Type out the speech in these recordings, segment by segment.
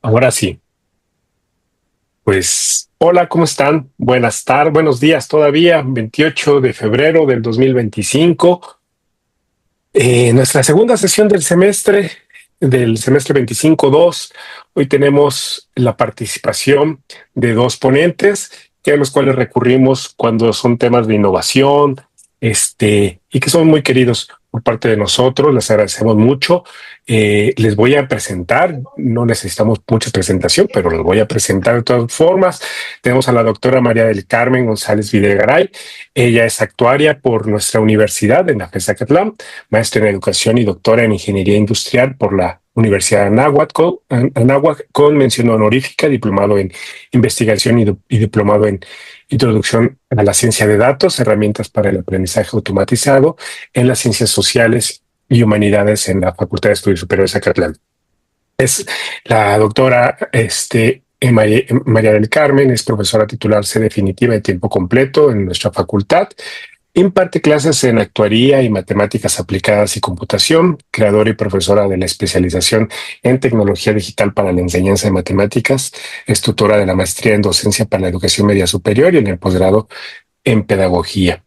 Ahora sí, pues hola, ¿cómo están? Buenas tardes, buenos días todavía, 28 de febrero del 2025. Nuestra segunda sesión del semestre 25-2. Hoy tenemos la participación de dos ponentes, que a los cuales recurrimos cuando son temas de innovación, y que son muy queridos por parte de nosotros. Les agradecemos mucho. Les voy a presentar, no necesitamos mucha presentación, pero les voy a presentar de todas formas. Tenemos a la doctora María del Carmen González Videgaray. Ella es actuaria por nuestra universidad en la FES Acatlán, maestra en educación y doctora en ingeniería industrial por la Universidad de Anáhuac, con mención honorífica, diplomado en investigación y diplomado en introducción a la ciencia de datos, herramientas para el aprendizaje automatizado en las ciencias sociales y humanidades en la Facultad de Estudios Superiores de Acatlán. Es la doctora María del Carmen, es profesora titular definitiva de tiempo completo en nuestra facultad. Imparte clases en actuaría y matemáticas aplicadas y computación, creadora y profesora de la especialización en tecnología digital para la enseñanza de matemáticas, es tutora de la maestría en docencia para la educación media superior y en el posgrado en pedagogía,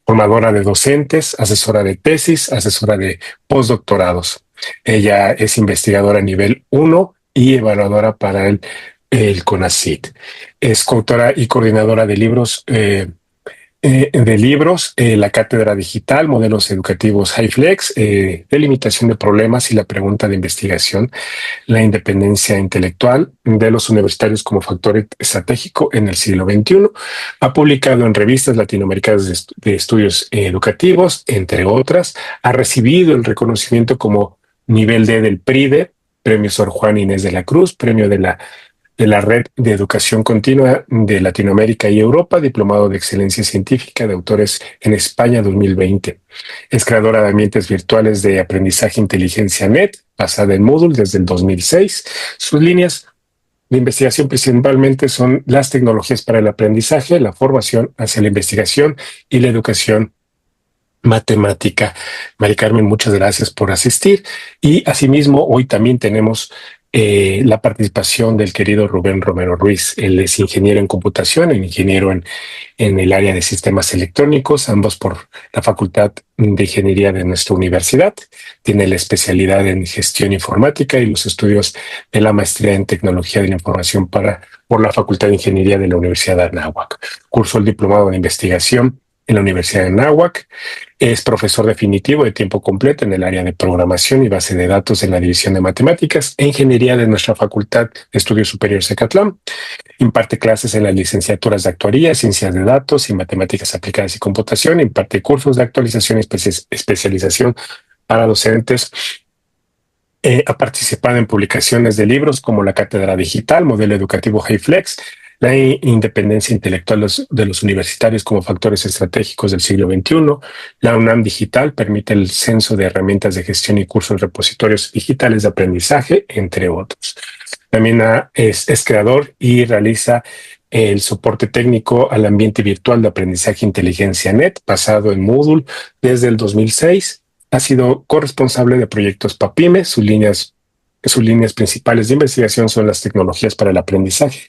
formadora de docentes, asesora de tesis, asesora de postdoctorados. Ella es investigadora a nivel 1 y evaluadora para el CONACYT. Es coautora y coordinadora de libros, la cátedra digital, modelos educativos HighFlex, delimitación de problemas y la pregunta de investigación, la independencia intelectual de los universitarios como factor estratégico en el siglo XXI. Ha publicado en revistas latinoamericanas de estudios educativos, entre otras. Ha recibido el reconocimiento como nivel D del PRIDE, Premio Sor Juan Inés de la Cruz, Premio de la Red de Educación Continua de Latinoamérica y Europa, diplomado de Excelencia Científica de Autores en España 2020. Es creadora de ambientes virtuales de aprendizaje inteligencia NET, basada en Moodle desde el 2006. Sus líneas de investigación principalmente son las tecnologías para el aprendizaje, la formación hacia la investigación y la educación matemática. Mari Carmen, muchas gracias por asistir. Y asimismo, hoy también tenemos la participación del querido Rubén Romero Ruiz. Él es ingeniero en computación, ingeniero en el área de sistemas electrónicos, ambos por la Facultad de Ingeniería de nuestra universidad. Tiene la especialidad en gestión informática y los estudios de la maestría en tecnología de la información por la Facultad de Ingeniería de la Universidad de Anáhuac. Cursó el diplomado de investigación en la Universidad de Anáhuac. Es profesor definitivo de tiempo completo en el área de programación y base de datos en la División de Matemáticas e Ingeniería de nuestra Facultad de Estudios Superiores de Acatlán. Imparte clases en las licenciaturas de Actuaría, Ciencias de Datos y Matemáticas Aplicadas y Computación. Imparte cursos de actualización y especialización para docentes. Ha participado en publicaciones de libros como la Cátedra Digital, Modelo Educativo HighFlex, la independencia intelectual de los universitarios como factores estratégicos del siglo XXI. La UNAM Digital permite el censo de herramientas de gestión y cursos repositorios digitales de aprendizaje, entre otros. También es creador y realiza el soporte técnico al ambiente virtual de aprendizaje Inteligencia Net, basado en Moodle desde el 2006. Ha sido corresponsable de proyectos PAPIME. Sus líneas principales de investigación son las tecnologías para el aprendizaje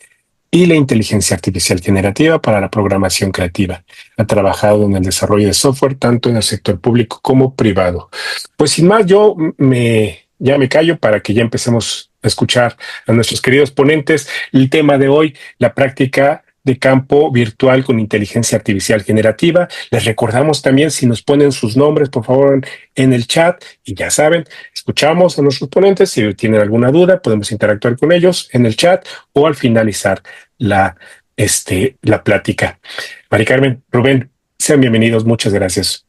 y la inteligencia artificial generativa para la programación creativa. Ha trabajado en el desarrollo de software tanto en el sector público como privado. Pues sin más, ya me callo para que ya empecemos a escuchar a nuestros queridos ponentes. El tema de hoy, la práctica de campo virtual con inteligencia artificial generativa. Les recordamos también, si nos ponen sus nombres, por favor, en el chat, y ya saben, escuchamos a nuestros ponentes. Si tienen alguna duda, podemos interactuar con ellos en el chat o al finalizar la plática. Mari Carmen, Rubén, sean bienvenidos. Muchas gracias.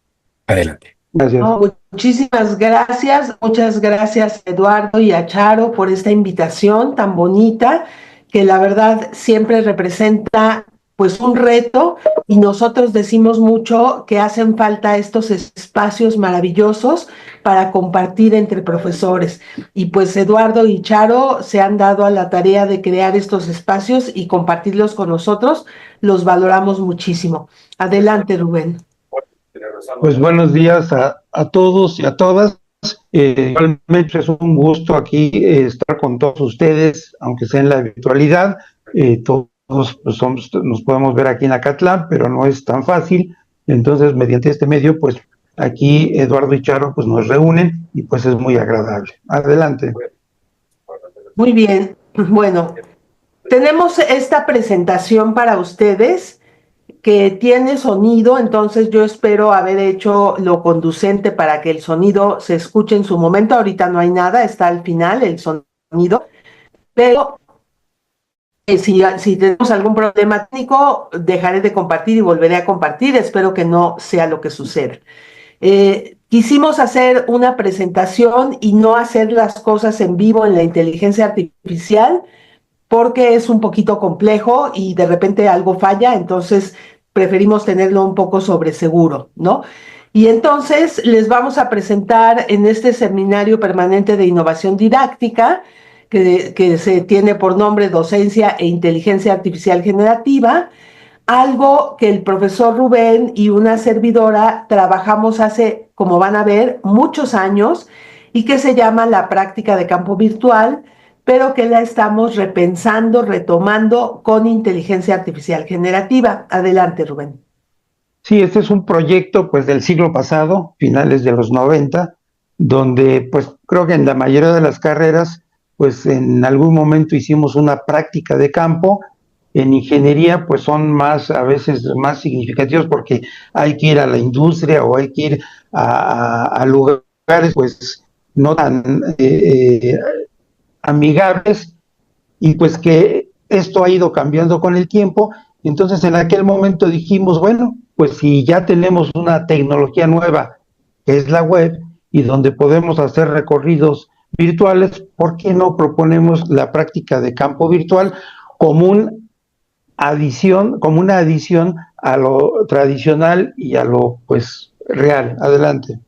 Adelante. Gracias. No, muchísimas gracias. Muchas gracias, Eduardo y a Charo, por esta invitación tan bonita, que la verdad siempre representa pues un reto, y nosotros decimos mucho que hacen falta estos espacios maravillosos para compartir entre profesores. Y pues Eduardo y Charo se han dado a la tarea de crear estos espacios y compartirlos con nosotros. Los valoramos muchísimo. Adelante, Rubén. Pues buenos días a todos y a todas. Igualmente es un gusto aquí estar con todos ustedes, aunque sea en la virtualidad. Todos pues, nos podemos ver aquí en Acatlán, pero no es tan fácil. Entonces, mediante este medio, pues aquí Eduardo y Charo pues, nos reúnen y pues es muy agradable. Adelante. Muy bien, bueno, tenemos esta presentación para ustedes que tiene sonido, entonces yo espero haber hecho lo conducente para que el sonido se escuche en su momento. Ahorita no hay nada, está al final el sonido, pero si tenemos algún problema técnico, dejaré de compartir y volveré a compartir. Espero que no sea lo que suceda. Quisimos hacer una presentación y no hacer las cosas en vivo en la inteligencia artificial porque es un poquito complejo y de repente algo falla, entonces preferimos tenerlo un poco sobre seguro, ¿no? Y entonces les vamos a presentar en este seminario permanente de innovación didáctica, que se tiene por nombre Docencia e Inteligencia Artificial Generativa, algo que el profesor Rubén y una servidora trabajamos hace, como van a ver, muchos años y que se llama la práctica de campo virtual, pero que la estamos repensando, retomando con inteligencia artificial generativa. Adelante, Rubén. Sí, este es un proyecto pues del siglo pasado, finales de los 90, donde pues creo que en la mayoría de las carreras pues en algún momento hicimos una práctica de campo. En ingeniería pues son más a veces más significativos porque hay que ir a la industria o hay que ir a lugares pues no tan amigables, y pues que esto ha ido cambiando con el tiempo. Entonces en aquel momento dijimos, bueno, pues si ya tenemos una tecnología nueva, que es la web, y donde podemos hacer recorridos virtuales, ¿por qué no proponemos la práctica de campo virtual como como una adición a lo tradicional y a lo pues real? Adelante.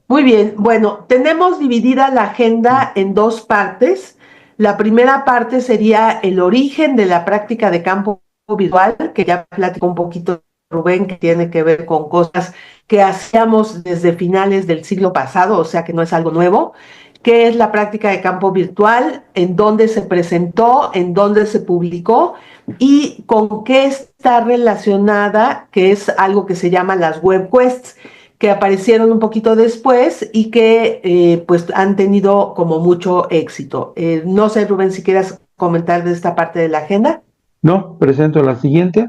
Muy bien, bueno, tenemos dividida la agenda en dos partes. La primera parte sería el origen de la práctica de campo virtual, que ya platicó un poquito Rubén, que tiene que ver con cosas que hacíamos desde finales del siglo pasado, o sea que no es algo nuevo. ¿Qué es la práctica de campo virtual? ¿En dónde se presentó? ¿En dónde se publicó? ¿Y con qué está relacionada? Que es algo que se llama las web quests, que aparecieron un poquito después y que pues han tenido como mucho éxito. No sé, Rubén, si quieras comentar de esta parte de la agenda. No, presento la siguiente.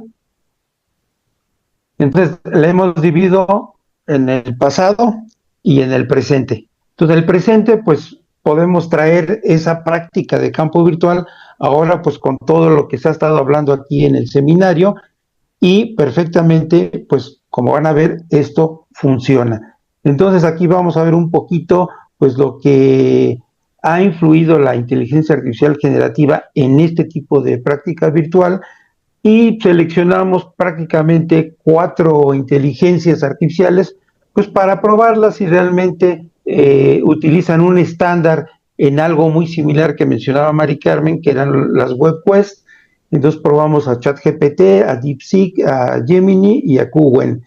Entonces, la hemos dividido en el pasado y en el presente. Entonces, el presente, pues podemos traer esa práctica de campo virtual ahora, pues con todo lo que se ha estado hablando aquí en el seminario, y perfectamente, pues como van a ver, esto funciona. Entonces, aquí vamos a ver un poquito, pues lo que ha influido la inteligencia artificial generativa en este tipo de práctica virtual, y seleccionamos prácticamente 4 inteligencias artificiales pues para probarlas si realmente utilizan un estándar en algo muy similar que mencionaba Mari Carmen, que eran las web quests. Entonces probamos a ChatGPT, a DeepSeek, a Gemini y a QWen.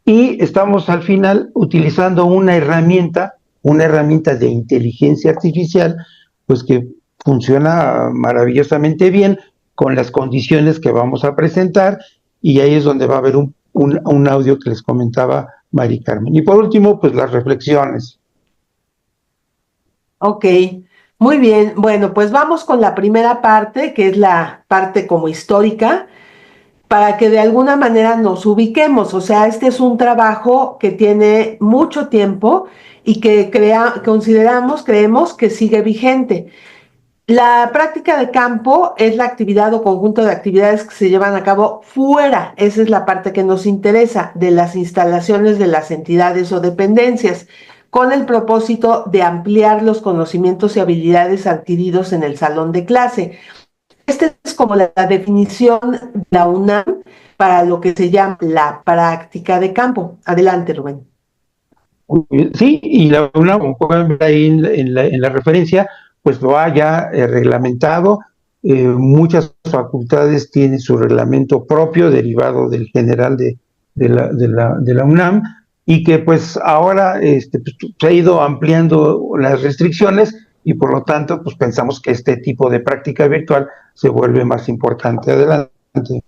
Y estamos al final utilizando una herramienta de inteligencia artificial, pues que funciona maravillosamente bien con las condiciones que vamos a presentar, y ahí es donde va a haber un audio que les comentaba Mari Carmen. Y por último, pues las reflexiones. Ok, muy bien. Bueno, pues vamos con la primera parte, que es la parte como histórica, para que de alguna manera nos ubiquemos. O sea, este es un trabajo que tiene mucho tiempo y que creemos que sigue vigente. La práctica de campo es la actividad o conjunto de actividades que se llevan a cabo fuera, esa es la parte que nos interesa, de las instalaciones de las entidades o dependencias, con el propósito de ampliar los conocimientos y habilidades adquiridos en el salón de clase. Esta es como la definición de la UNAM para lo que se llama la práctica de campo. Adelante, Rubén. Sí, y la UNAM, como pueden ver ahí en la referencia, pues lo ha ya reglamentado. Muchas facultades tienen su reglamento propio derivado del general de la UNAM, y que pues ahora pues, se ha ido ampliando las restricciones y por lo tanto pues pensamos que este tipo de práctica virtual se vuelve más importante. Adelante.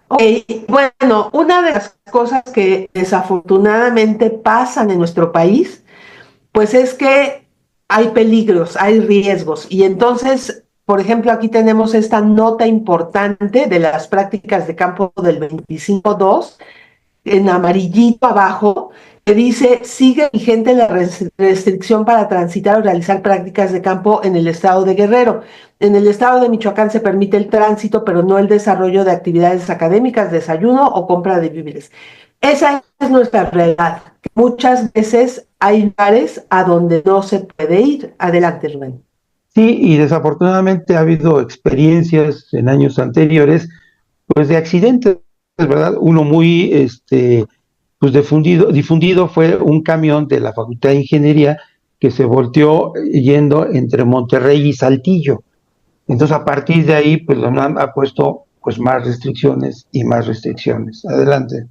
Ok, bueno, una de las cosas que desafortunadamente pasan en nuestro país, pues es que hay peligros, hay riesgos. Y entonces, por ejemplo, aquí tenemos esta nota importante de las prácticas de campo del 25.2 en amarillito abajo, que dice, sigue vigente la restricción para transitar o realizar prácticas de campo en el estado de Guerrero. En el estado de Michoacán se permite el tránsito, pero no el desarrollo de actividades académicas, desayuno o compra de víveres. Esa es nuestra realidad. Muchas veces hay lugares a donde no se puede ir. Adelante, Rubén. Sí, y desafortunadamente ha habido experiencias en años anteriores, pues de accidentes, ¿verdad? Uno muy pues difundido fue un camión de la Facultad de Ingeniería que se volteó yendo entre Monterrey y Saltillo. Entonces, a partir de ahí, pues la UNAM ha puesto pues más restricciones y más restricciones. Adelante.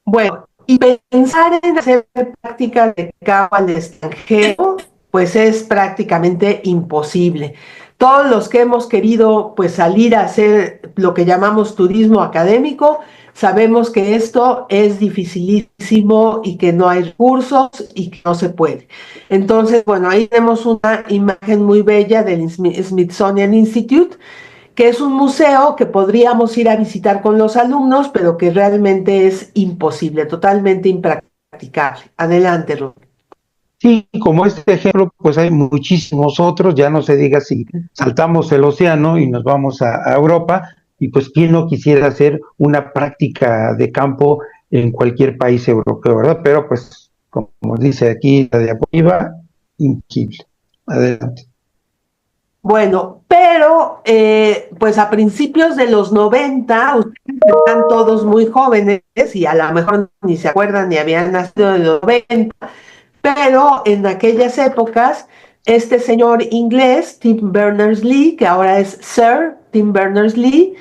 Bueno, y pensar en hacer prácticas de campo al extranjero, pues es prácticamente imposible. Todos los que hemos querido pues salir a hacer lo que llamamos turismo académico, sabemos que esto es dificilísimo y que no hay recursos y que no se puede. Entonces, bueno, ahí tenemos una imagen muy bella del Smithsonian Institute, que es un museo que podríamos ir a visitar con los alumnos, pero que realmente es imposible, totalmente impracticable. Adelante, Rubén. Sí, como este ejemplo, pues hay muchísimos otros, ya no se diga si saltamos el océano y nos vamos a Europa, y pues quién no quisiera hacer una práctica de campo en cualquier país europeo, ¿verdad? Pero pues, como dice aquí la diapositiva, imposible. Adelante. Bueno, pero pues a principios de los 90, ustedes están todos muy jóvenes y a lo mejor ni se acuerdan ni habían nacido en los 90, pero en aquellas épocas, este señor inglés, Tim Berners-Lee, que ahora es Sir Tim Berners-Lee,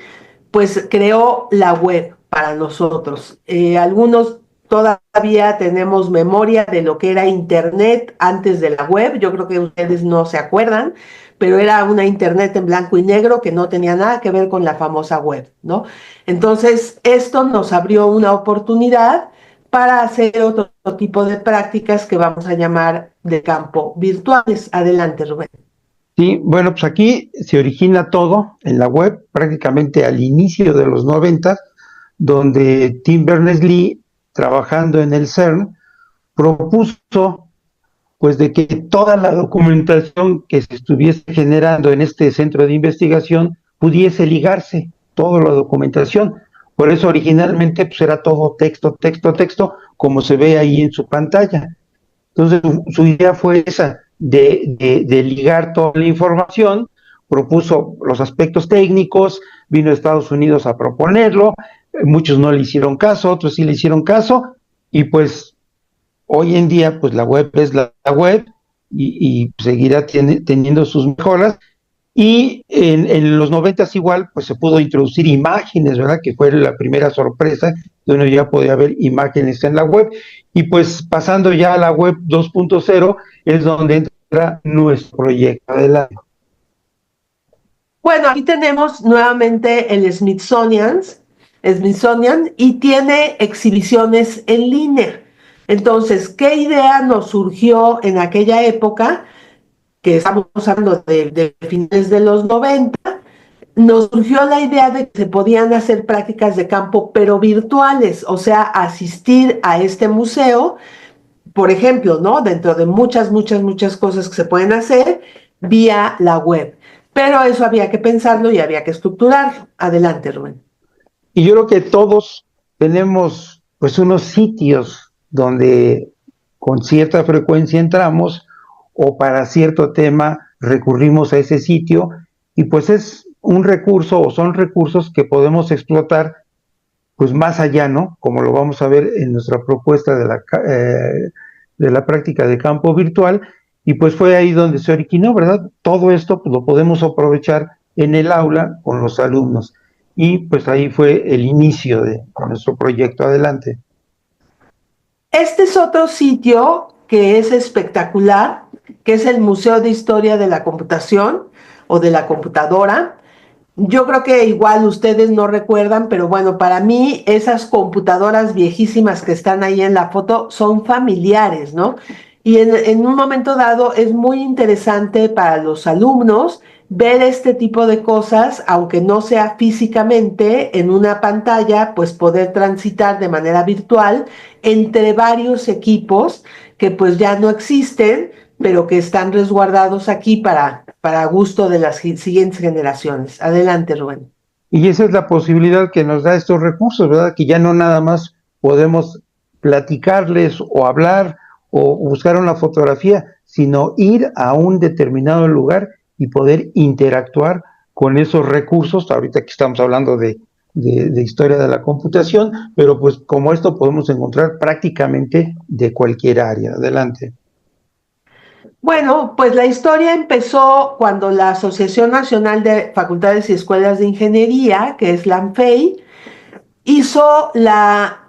pues creó la web para nosotros. Algunos todavía tenemos memoria de lo que era Internet antes de la web. Yo creo que ustedes no se acuerdan, pero era una Internet en blanco y negro que no tenía nada que ver con la famosa web, ¿no? Entonces, esto nos abrió una oportunidad para hacer otro tipo de prácticas que vamos a llamar de campo virtuales. Adelante, Rubén. Sí, bueno, pues aquí se origina todo en la web, prácticamente al inicio de los 90, donde Tim Berners-Lee, trabajando en el CERN, propuso pues de que toda la documentación que se estuviese generando en este centro de investigación pudiese ligarse, toda la documentación. Por eso originalmente pues era todo texto, texto, texto, como se ve ahí en su pantalla. Entonces su idea fue esa, de ligar toda la información, propuso los aspectos técnicos, vino a Estados Unidos a proponerlo, muchos no le hicieron caso, otros sí le hicieron caso, y pues hoy en día, pues la web es la web y seguirá teniendo sus mejoras. Y en los 90 igual, pues se pudo introducir imágenes, ¿verdad? Que fue la primera sorpresa, de uno ya podía ver imágenes en la web. Y pues pasando ya a la web 2.0 es donde entra nuestro proyecto. Adelante. Bueno, aquí tenemos nuevamente el Smithsonian y tiene exhibiciones en línea. Entonces, ¿qué idea nos surgió en aquella época? Que estamos hablando de finales de los 90, nos surgió la idea de que se podían hacer prácticas de campo, pero virtuales, o sea, asistir a este museo, por ejemplo, ¿no? Dentro de muchas, muchas, muchas cosas que se pueden hacer vía la web. Pero eso había que pensarlo y había que estructurarlo. Adelante, Rubén. Y yo creo que todos tenemos pues unos sitios donde con cierta frecuencia entramos o para cierto tema recurrimos a ese sitio y pues es un recurso o son recursos que podemos explotar pues más allá, ¿no? Como lo vamos a ver en nuestra propuesta de la práctica de campo virtual y pues fue ahí donde se originó, ¿verdad? Todo esto pues, lo podemos aprovechar en el aula con los alumnos y pues ahí fue el inicio de nuestro proyecto. Adelante. Este es otro sitio que es espectacular, que es el Museo de Historia de la Computación o de la Computadora. Yo creo que igual ustedes no recuerdan, pero bueno, para mí esas computadoras viejísimas que están ahí en la foto son familiares, ¿no? Y en un momento dado es muy interesante para los alumnos ver este tipo de cosas, aunque no sea físicamente en una pantalla, pues poder transitar de manera virtual entre varios equipos que pues ya no existen, pero que están resguardados aquí para gusto de las siguientes generaciones. Adelante, Rubén. Y esa es la posibilidad que nos da estos recursos, ¿verdad? Que ya no nada más podemos platicarles o hablar o buscar una fotografía, sino ir a un determinado lugar y poder interactuar con esos recursos. Ahorita que estamos hablando de historia de la computación, pero pues como esto podemos encontrar prácticamente de cualquier área. Adelante. Bueno, pues la historia empezó cuando la Asociación Nacional de Facultades y Escuelas de Ingeniería, que es la ANFEI, hizo la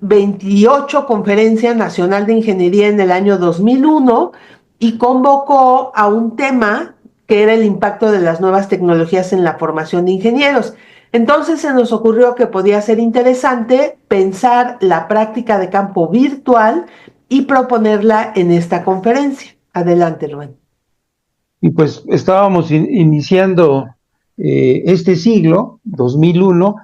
28 Conferencia Nacional de Ingeniería en el año 2001 y convocó a un tema que era el impacto de las nuevas tecnologías en la formación de ingenieros. Entonces se nos ocurrió que podía ser interesante pensar la práctica de campo virtual y proponerla en esta conferencia. Adelante, Rubén. Y pues estábamos iniciando este siglo, 2001,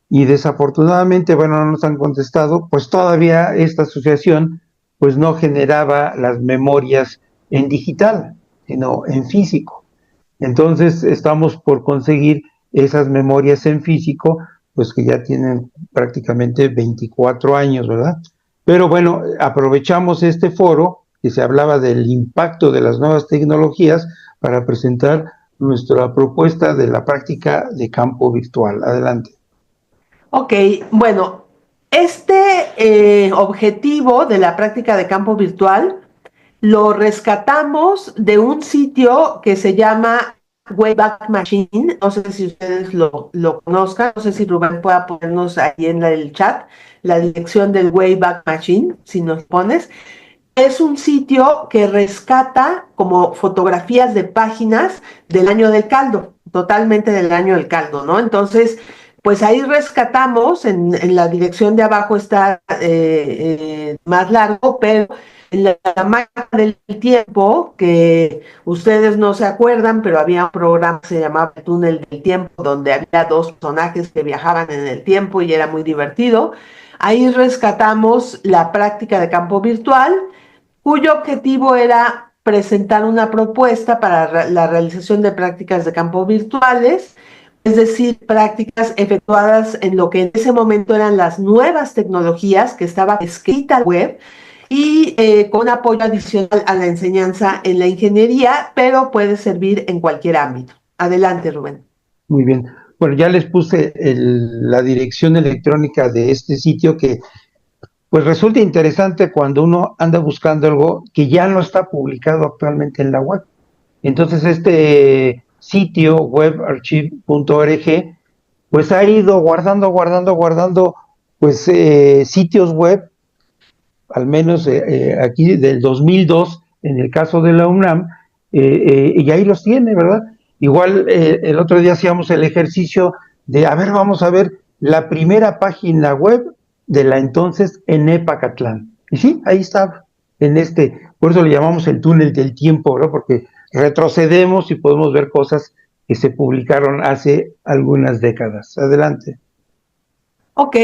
y desafortunadamente, bueno, no nos han contestado, pues todavía esta asociación pues no generaba las memorias en digital, sino en físico. Entonces estamos por conseguir esas memorias en físico, pues que ya tienen prácticamente 24 años, ¿verdad? Pero bueno, aprovechamos este foro que se hablaba del impacto de las nuevas tecnologías para presentar nuestra propuesta de la práctica de campo virtual. Adelante. Ok, bueno, este objetivo de la práctica de campo virtual lo rescatamos de un sitio que se llama Wayback Machine. No sé si ustedes lo conozcan, no sé si Rubén pueda ponernos ahí en el chat la dirección del Wayback Machine, si nos pones. Es un sitio que rescata como fotografías de páginas del año del caldo, totalmente del año del caldo, ¿no? Entonces, pues ahí rescatamos, en la dirección de abajo está más largo, pero en la máquina del tiempo, que ustedes no se acuerdan, pero había un programa que se llamaba El Túnel del Tiempo, donde había dos personajes que viajaban en el tiempo y era muy divertido. Ahí rescatamos la práctica de campo virtual, cuyo objetivo era presentar una propuesta para la realización de prácticas de campo virtuales, es decir, prácticas efectuadas en lo que en ese momento eran las nuevas tecnologías, que estaba escrita en la web, y con apoyo adicional a la enseñanza en la ingeniería, pero puede servir en cualquier ámbito. Adelante, Rubén. Muy bien. Bueno, ya les puse la dirección electrónica de este sitio que pues resulta interesante cuando uno anda buscando algo que ya no está publicado actualmente en la web. Entonces este sitio webarchive.org pues ha ido guardando pues sitios web, al menos aquí del 2002 en el caso de la UNAM, y ahí los tiene, ¿verdad? Igual el otro día hacíamos el ejercicio de, a ver, vamos a ver la primera página web de la entonces Enepacatlán. Y sí, ahí está, por eso le llamamos el túnel del tiempo, ¿verdad? Porque retrocedemos y podemos ver cosas que se publicaron hace algunas décadas. Adelante. Ok,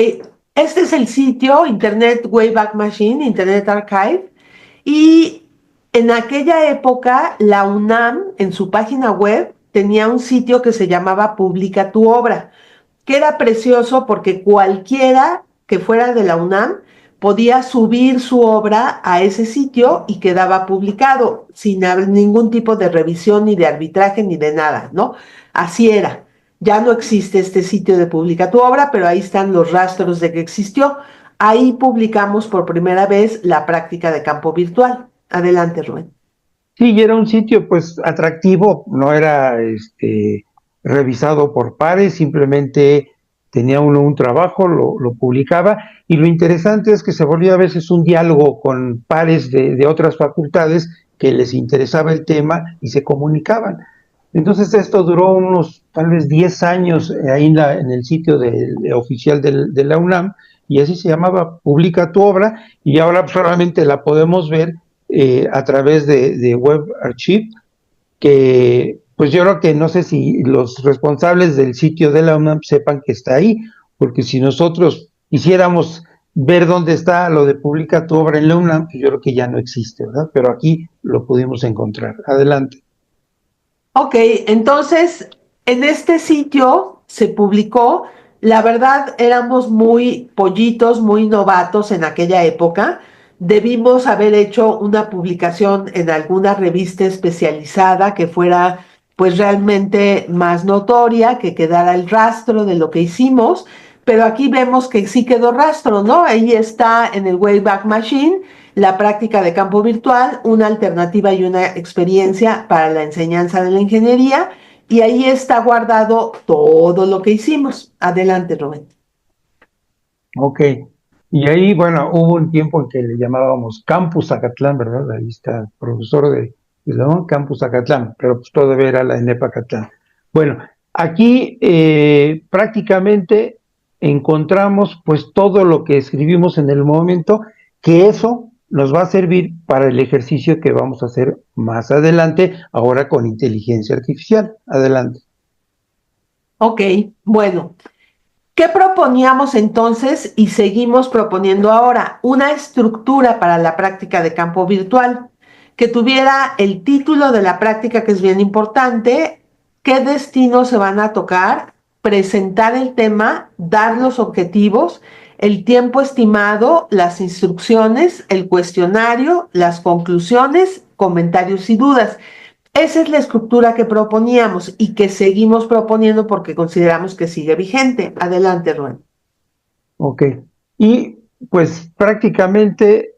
este es el sitio Internet Wayback Machine, Internet Archive, y en aquella época la UNAM en su página web tenía un sitio que se llamaba Publica tu obra, que era precioso porque cualquiera que fuera de la UNAM podía subir su obra a ese sitio y quedaba publicado sin ningún tipo de revisión ni de arbitraje ni de nada, ¿no? Así era. Ya no existe este sitio de Publica tu obra, pero ahí están los rastros de que existió. Ahí publicamos por primera vez la práctica de campo virtual. Adelante, Rubén. Sí, y era un sitio pues atractivo, no era revisado por pares, simplemente tenía uno un trabajo, lo publicaba, y lo interesante es que se volvía a veces un diálogo con pares de otras facultades que les interesaba el tema y se comunicaban. Entonces esto duró unos tal vez 10 años ahí en el sitio oficial de la UNAM, y así se llamaba Publica tu obra, y ahora solamente la podemos ver a través de Web Archive, que pues yo creo que no sé si los responsables del sitio de la UNAM sepan que está ahí, porque si nosotros quisiéramos ver dónde está lo de Publica tu obra en la UNAM, pues yo creo que ya no existe, ¿verdad? Pero aquí lo pudimos encontrar. Adelante. Ok, entonces en este sitio se publicó, la verdad éramos muy pollitos, muy novatos en aquella época. Debimos haber hecho una publicación en alguna revista especializada que fuera pues realmente más notoria, que quedara el rastro de lo que hicimos, pero aquí vemos que sí quedó rastro, ¿no? Ahí está en el Wayback Machine la práctica de campo virtual, una alternativa y una experiencia para la enseñanza de la ingeniería, y ahí está guardado todo lo que hicimos. Adelante, Rubén. Ok. Y ahí, bueno, hubo un tiempo en que le llamábamos Campus Zacatlán, ¿verdad? Ahí está el profesor de la UNAM, Campus Zacatlán, pero pues todavía era la ENEP Acatlán. Bueno, aquí prácticamente encontramos pues todo lo que escribimos en el momento, que eso nos va a servir para el ejercicio que vamos a hacer más adelante, ahora con inteligencia artificial. Adelante. Ok, bueno. ¿Qué proponíamos entonces y seguimos proponiendo ahora? Una estructura para la práctica de campo virtual que tuviera el título de la práctica, que es bien importante, qué destinos se van a tocar, presentar el tema, dar los objetivos, el tiempo estimado, las instrucciones, el cuestionario, las conclusiones, comentarios y dudas. Esa es la estructura que proponíamos y que seguimos proponiendo porque consideramos que sigue vigente. Adelante, Rubén. Ok. Y pues prácticamente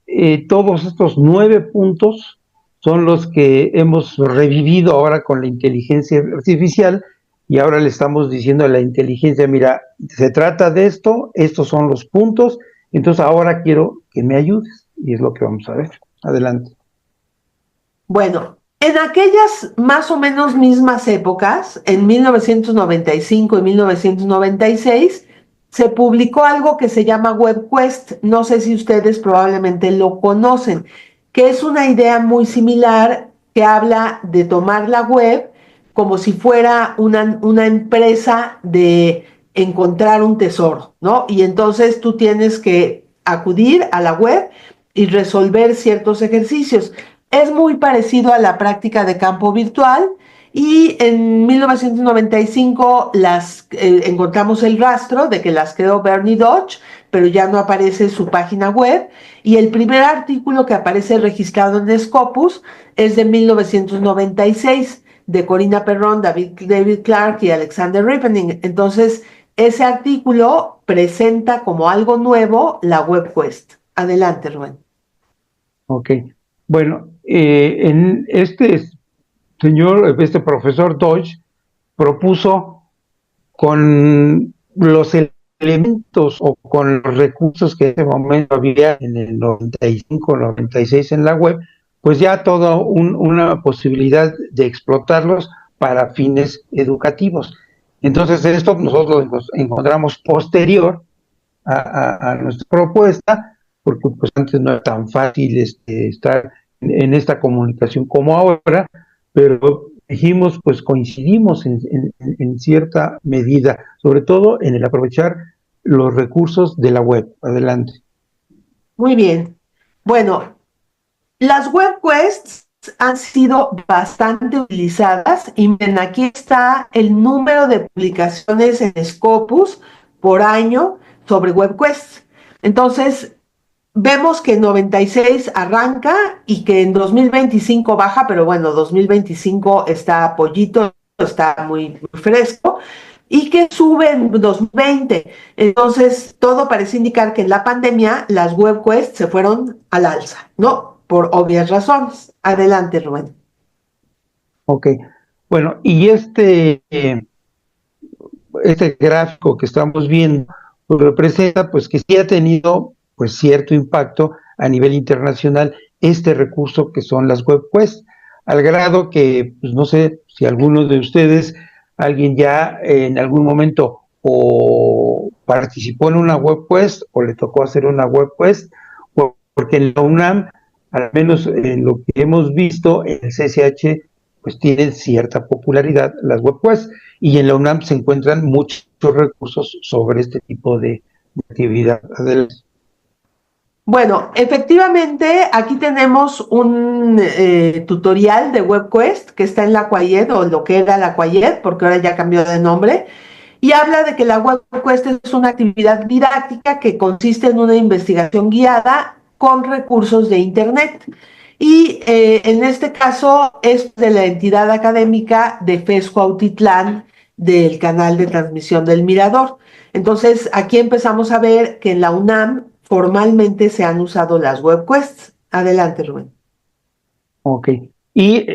todos estos 9 puntos son los que hemos revivido ahora con la inteligencia artificial, y ahora le estamos diciendo a la inteligencia, mira, se trata de esto, estos son los puntos, entonces ahora quiero que me ayudes, y es lo que vamos a ver. Adelante. Bueno, en aquellas más o menos mismas épocas, en 1995 y 1996, se publicó algo que se llama WebQuest. No sé si ustedes probablemente lo conocen, que es una idea muy similar que habla de tomar la web como si fuera una empresa de encontrar un tesoro, ¿no? Y entonces tú tienes que acudir a la web y resolver ciertos ejercicios. Es muy parecido a la práctica de campo virtual, y en 1995 encontramos el rastro de que las creó Bernie Dodge, pero ya no aparece su página web, y el primer artículo que aparece registrado en Scopus es de 1996, de Corina Perron, David Clark y Alexander Ripening. Entonces, ese artículo presenta como algo nuevo la WebQuest. Adelante, Rubén. Ok. Bueno, en este profesor Deutsch propuso con los elementos o con los recursos que en ese momento había en el 95, 96 en la web, pues ya toda una posibilidad de explotarlos para fines educativos. Entonces esto nosotros lo encontramos posterior a nuestra propuesta, porque pues antes no era tan fácil estar en esta comunicación como ahora, pero dijimos, pues coincidimos en cierta medida, sobre todo en el aprovechar los recursos de la web. Adelante. Muy bien. Bueno, las WebQuests han sido bastante utilizadas, y ven, aquí está el número de publicaciones en Scopus por año sobre WebQuests. Entonces, vemos que en 96 arranca y que en 2025 baja, pero bueno, 2025 está pollito, está muy, muy fresco, y que sube en 2020. Entonces, todo parece indicar que en la pandemia las WebQuests se fueron al alza, ¿no? Por obvias razones. Adelante, Rubén. Ok. Bueno, y este gráfico que estamos viendo pues, representa pues que sí ha tenido pues cierto impacto a nivel internacional este recurso que son las WebQuest, al grado que pues no sé si alguno de ustedes, alguien ya en algún momento o participó en una WebQuest o le tocó hacer una WebQuest, porque en la UNAM, al menos en lo que hemos visto, en el CCH pues tienen cierta popularidad las WebQuest y en la UNAM se encuentran muchos recursos sobre este tipo de actividad. Bueno, efectivamente, aquí tenemos un tutorial de WebQuest que está en la Quayed, o lo que era la Quayed, porque ahora ya cambió de nombre, y habla de que la WebQuest es una actividad didáctica que consiste en una investigación guiada con recursos de Internet. Y en este caso es de la entidad académica de FES Cuautitlán, del canal de transmisión del Mirador. Entonces, aquí empezamos a ver que en la UNAM formalmente se han usado las WebQuests. Adelante, Rubén. Ok. Y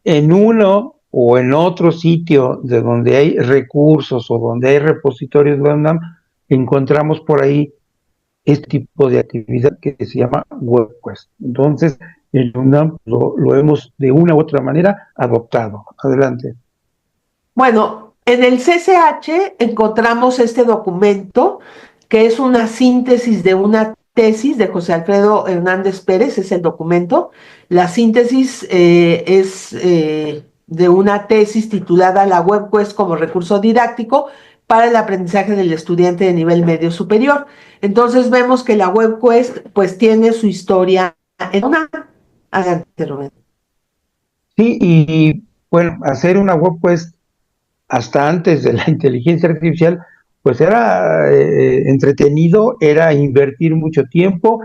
en uno o en otro sitio de donde hay recursos o donde hay repositorios de la UNAM, encontramos por ahí este tipo de actividad que se llama WebQuest. Entonces, en UNAM lo hemos de una u otra manera adoptado. Adelante. Bueno, en el CCH encontramos este documento que es una síntesis de una tesis de José Alfredo Hernández Pérez, es el documento. La síntesis es de una tesis titulada La WebQuest como recurso didáctico para el aprendizaje del estudiante de nivel medio superior. Entonces vemos que la WebQuest pues tiene su historia en una... Adelante, Rubén. Sí, y bueno, hacer una WebQuest hasta antes de la inteligencia artificial, pues era entretenido, era invertir mucho tiempo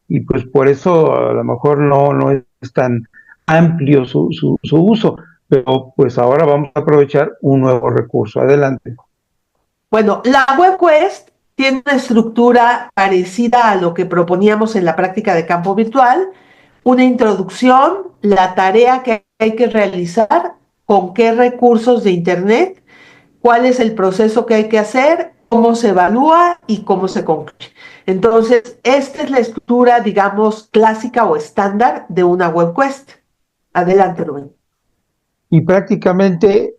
y pues por eso a lo mejor no es tan amplio su uso, pero pues ahora vamos a aprovechar un nuevo recurso. Adelante. Bueno, la WebQuest tiene una estructura parecida a lo que proponíamos en la práctica de campo virtual, una introducción, la tarea que hay que realizar, con qué recursos de Internet, cuál es el proceso que hay que hacer, cómo se evalúa y cómo se concluye. Entonces, esta es la estructura, digamos, clásica o estándar de una WebQuest. Adelante, Rubén. Y prácticamente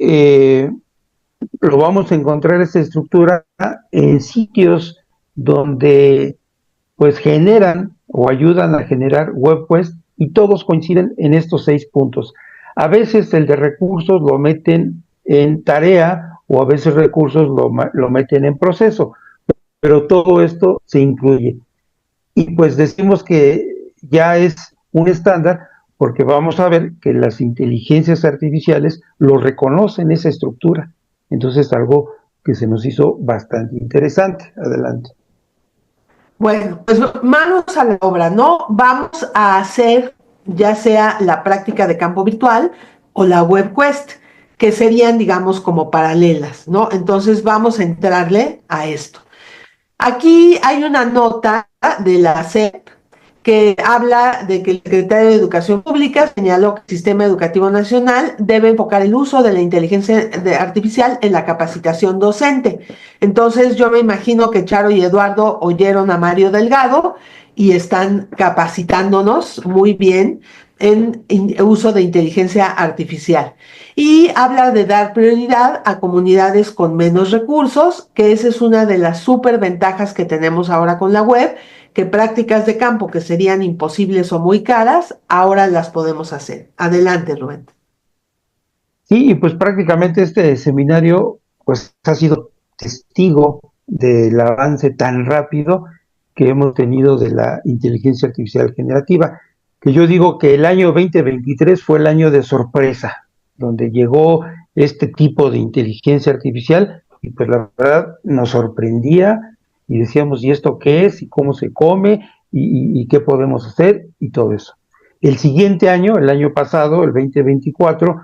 lo vamos a encontrar esta estructura en sitios donde pues generan o ayudan a generar WebQuest y todos coinciden en estos 6 puntos. A veces el de recursos lo meten en tarea o a veces recursos lo meten en proceso, pero todo esto se incluye. Y pues decimos que ya es un estándar porque vamos a ver que las inteligencias artificiales lo reconocen esa estructura. Entonces algo que se nos hizo bastante interesante. Adelante. Bueno, pues manos a la obra, ¿no? Vamos a hacer ya sea la práctica de campo virtual o la WebQuest, que serían, digamos, como paralelas, ¿no? Entonces vamos a entrarle a esto. Aquí hay una nota de la SEP que habla de que el secretario de Educación Pública señaló que el Sistema Educativo Nacional debe enfocar el uso de la inteligencia artificial en la capacitación docente. Entonces yo me imagino que Charo y Eduardo oyeron a Mario Delgado y están capacitándonos muy bien en uso de inteligencia artificial. Y habla de dar prioridad a comunidades con menos recursos, que esa es una de las superventajas que tenemos ahora con la web, que prácticas de campo que serían imposibles o muy caras, ahora las podemos hacer. Adelante, Rubén. Sí, y pues prácticamente este seminario pues ha sido testigo del avance tan rápido que hemos tenido de la inteligencia artificial generativa, que yo digo que el año 2023 fue el año de sorpresa, donde llegó este tipo de inteligencia artificial y pues la verdad nos sorprendía y decíamos, ¿y esto qué es? ¿Y cómo se come? ¿Y qué podemos hacer? Y todo eso. El siguiente año, el año pasado, el 2024,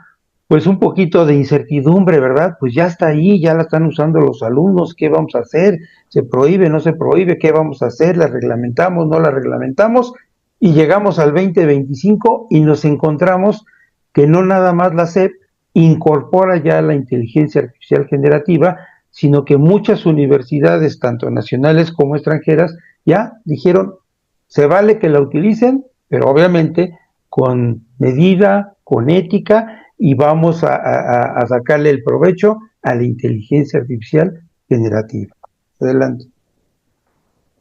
pues un poquito de incertidumbre, ¿verdad? Pues ya está ahí, ya la están usando los alumnos, ¿qué vamos a hacer? ¿Se prohíbe, no se prohíbe? ¿Qué vamos a hacer? ¿La reglamentamos, no la reglamentamos? Y llegamos al 2025 y nos encontramos que no nada más la SEP incorpora ya la inteligencia artificial generativa, sino que muchas universidades, tanto nacionales como extranjeras, ya dijeron, se vale que la utilicen, pero obviamente con medida, con ética, y vamos a sacarle el provecho a la inteligencia artificial generativa. Adelante.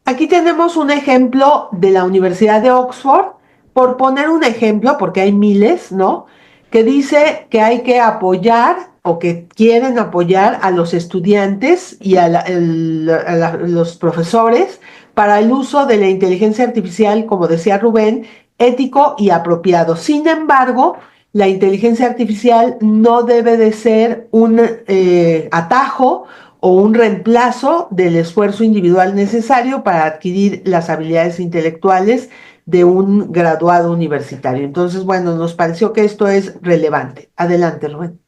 Aquí tenemos un ejemplo de la Universidad de Oxford, por poner un ejemplo, porque hay miles, ¿no? Que dice que hay que apoyar o que quieren apoyar a los estudiantes y a los profesores para el uso de la inteligencia artificial, como decía Rubén, ético y apropiado. Sin embargo, la inteligencia artificial no debe de ser un atajo o un reemplazo del esfuerzo individual necesario para adquirir las habilidades intelectuales de un graduado universitario. Entonces, bueno, nos pareció que esto es relevante. Adelante, Rubén.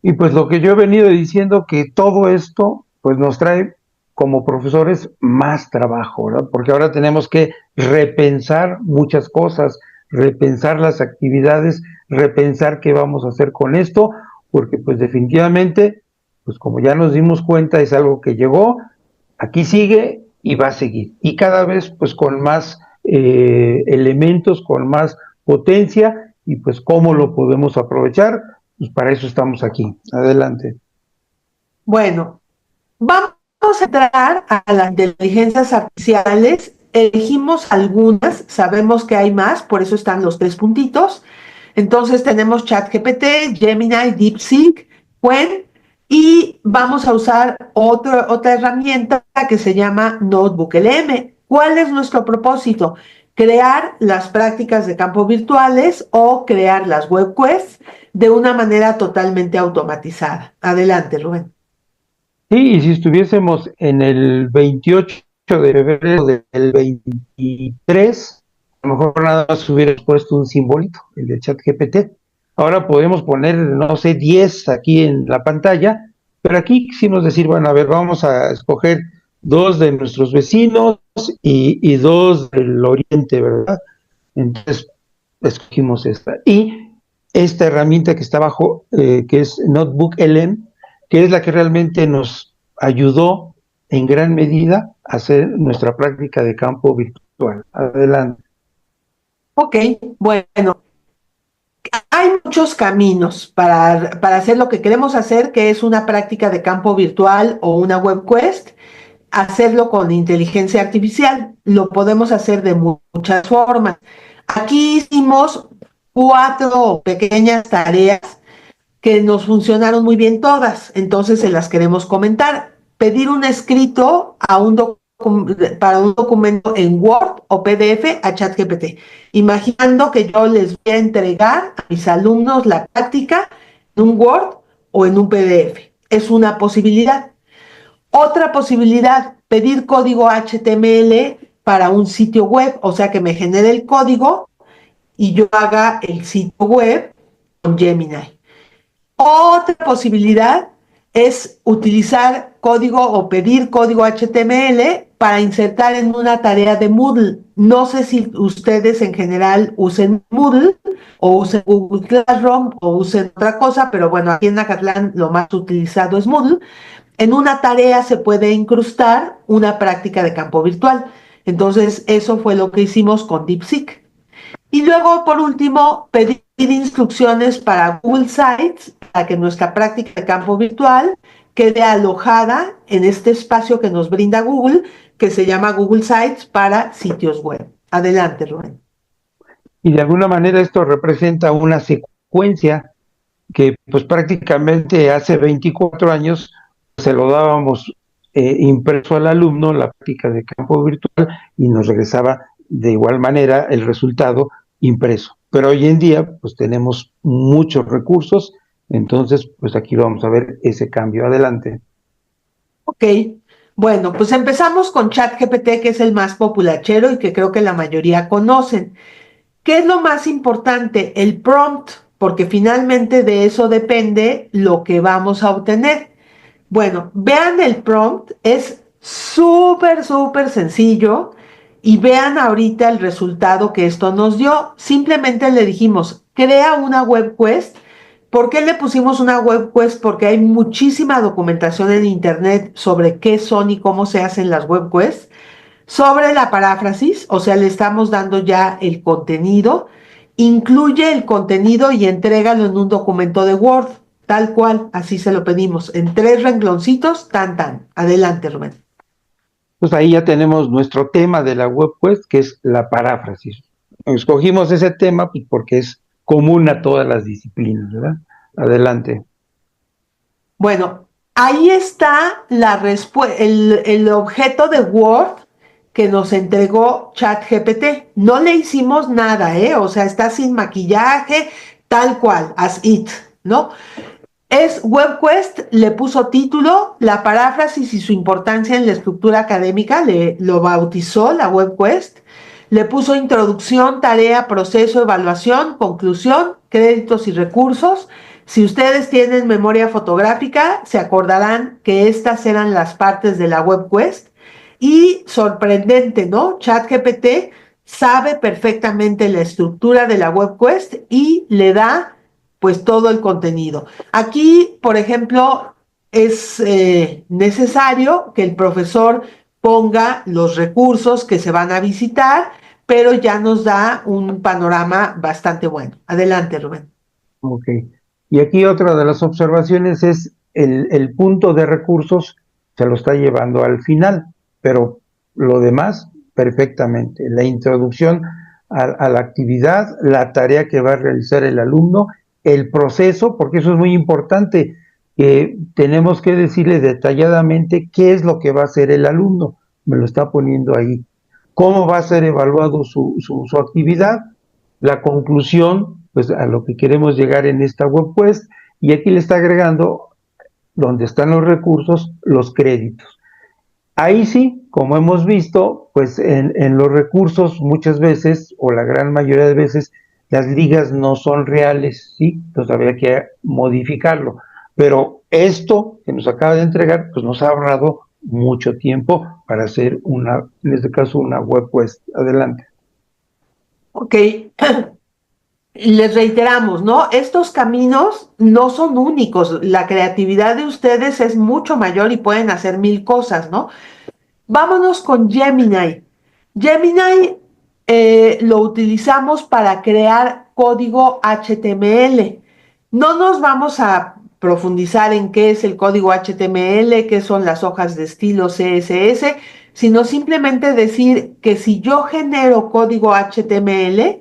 Y pues lo que yo he venido diciendo, que todo esto pues nos trae como profesores más trabajo, ¿verdad? Porque ahora tenemos que repensar muchas cosas, repensar las actividades, repensar qué vamos a hacer con esto, porque pues definitivamente, pues como ya nos dimos cuenta, es algo que llegó, aquí sigue y va a seguir. Y cada vez pues con más elementos, con más potencia, y pues cómo lo podemos aprovechar, y para eso estamos aquí. Adelante. Bueno, vamos a entrar a las inteligencias artificiales. Elegimos algunas, sabemos que hay más, por eso están los tres puntitos. Entonces tenemos ChatGPT, Gemini, DeepSeek, Qwen, y vamos a usar otra herramienta que se llama Notebook LM. ¿Cuál es nuestro propósito? Crear las prácticas de campo virtuales o crear las web quests de una manera totalmente automatizada. Adelante, Rubén. Sí, y si estuviésemos en el 28 de febrero del 23, a lo mejor nada más hubiera puesto un simbolito, el de ChatGPT. Ahora podemos poner, no sé, 10 aquí en la pantalla, pero aquí quisimos decir, bueno, a ver, vamos a escoger dos de nuestros vecinos y dos del oriente, ¿verdad? Entonces, escogimos esta. Y esta herramienta que está abajo, que es Notebook LM, que es la que realmente nos ayudó en gran medida a hacer nuestra práctica de campo virtual. Adelante. Ok, bueno, hay muchos caminos para hacer lo que queremos hacer, que es una práctica de campo virtual o una web quest. Hacerlo con inteligencia artificial. Lo podemos hacer de muchas formas. Aquí hicimos 4 pequeñas tareas que nos funcionaron muy bien todas, entonces se las queremos comentar. Pedir un escrito para un documento en Word o PDF a ChatGPT, imaginando que yo les voy a entregar a mis alumnos la práctica en un Word o en un PDF. Es una posibilidad. Otra posibilidad, pedir código HTML para un sitio web, o sea que me genere el código y yo haga el sitio web con Gemini. Otra posibilidad es utilizar código o pedir código HTML para insertar en una tarea de Moodle. No sé si ustedes en general usen Moodle o usen Google Classroom o usen otra cosa, pero bueno, aquí en Acatlán lo más utilizado es Moodle. En una tarea se puede incrustar una práctica de campo virtual. Entonces, eso fue lo que hicimos con DeepSeek. Y luego, por último, pedir instrucciones para Google Sites para que nuestra práctica de campo virtual quede alojada en este espacio que nos brinda Google, que se llama Google Sites para sitios web. Adelante, Rubén. Y de alguna manera esto representa una secuencia que pues prácticamente hace 24 años se lo dábamos impreso al alumno, la práctica de campo virtual, y nos regresaba de igual manera el resultado impreso. Pero hoy en día pues tenemos muchos recursos, entonces pues aquí vamos a ver ese cambio. Adelante. Ok, bueno, pues empezamos con ChatGPT, que es el más populachero y que creo que la mayoría conocen. ¿Qué es lo más importante? El prompt, porque finalmente de eso depende lo que vamos a obtener. Bueno, vean el prompt, es súper sencillo y vean ahorita el resultado que esto nos dio. Simplemente le dijimos, crea una web quest ¿Por qué le pusimos una web quest? Porque hay muchísima documentación en internet sobre qué son y cómo se hacen las web quests. Sobre la paráfrasis, o sea, le estamos dando ya el contenido, incluye el contenido y entrégalo en un documento de Word, tal cual, así se lo pedimos, en 3 rengloncitos, tan tan. Adelante, Rubén. Pues ahí ya tenemos nuestro tema de la web quest, que es la paráfrasis. Escogimos ese tema pues, porque es común a todas las disciplinas, ¿verdad? Adelante. Bueno, ahí está el objeto de Word que nos entregó ChatGPT. No le hicimos nada, ¿eh? O sea, está sin maquillaje, tal cual, as it, ¿no? Es WebQuest, le puso título, la paráfrasis y su importancia en la estructura académica, lo bautizó la WebQuest, le puso introducción, tarea, proceso, evaluación, conclusión, créditos y recursos. Si ustedes tienen memoria fotográfica, se acordarán que estas eran las partes de la WebQuest. Y sorprendente, ¿no? ChatGPT sabe perfectamente la estructura de la WebQuest y le da pues todo el contenido. Aquí, por ejemplo, es necesario que el profesor ponga los recursos que se van a visitar, pero ya nos da un panorama bastante bueno. Adelante, Rubén. Ok. Y aquí otra de las observaciones es el punto de recursos se lo está llevando al final, pero lo demás perfectamente. La introducción a la actividad, la tarea que va a realizar el alumno, el proceso, porque eso es muy importante, que tenemos que decirle detalladamente qué es lo que va a hacer el alumno, me lo está poniendo ahí, cómo va a ser evaluado su actividad, la conclusión, pues a lo que queremos llegar en esta web quest, y aquí le está agregando, donde están los recursos, los créditos. Ahí sí, como hemos visto, pues en los recursos muchas veces, o la gran mayoría de veces, las ligas no son reales, ¿sí? Entonces habría que modificarlo. Pero esto que nos acaba de entregar, pues nos ha ahorrado mucho tiempo para hacer en este caso, una web quest. Adelante. Ok, les reiteramos, ¿no? Estos caminos no son únicos. La creatividad de ustedes es mucho mayor y pueden hacer 1000 cosas, ¿no? Vámonos con Gemini. Gemini lo utilizamos para crear código HTML. No nos vamos a profundizar en qué es el código HTML, qué son las hojas de estilo CSS, sino simplemente decir que si yo genero código HTML,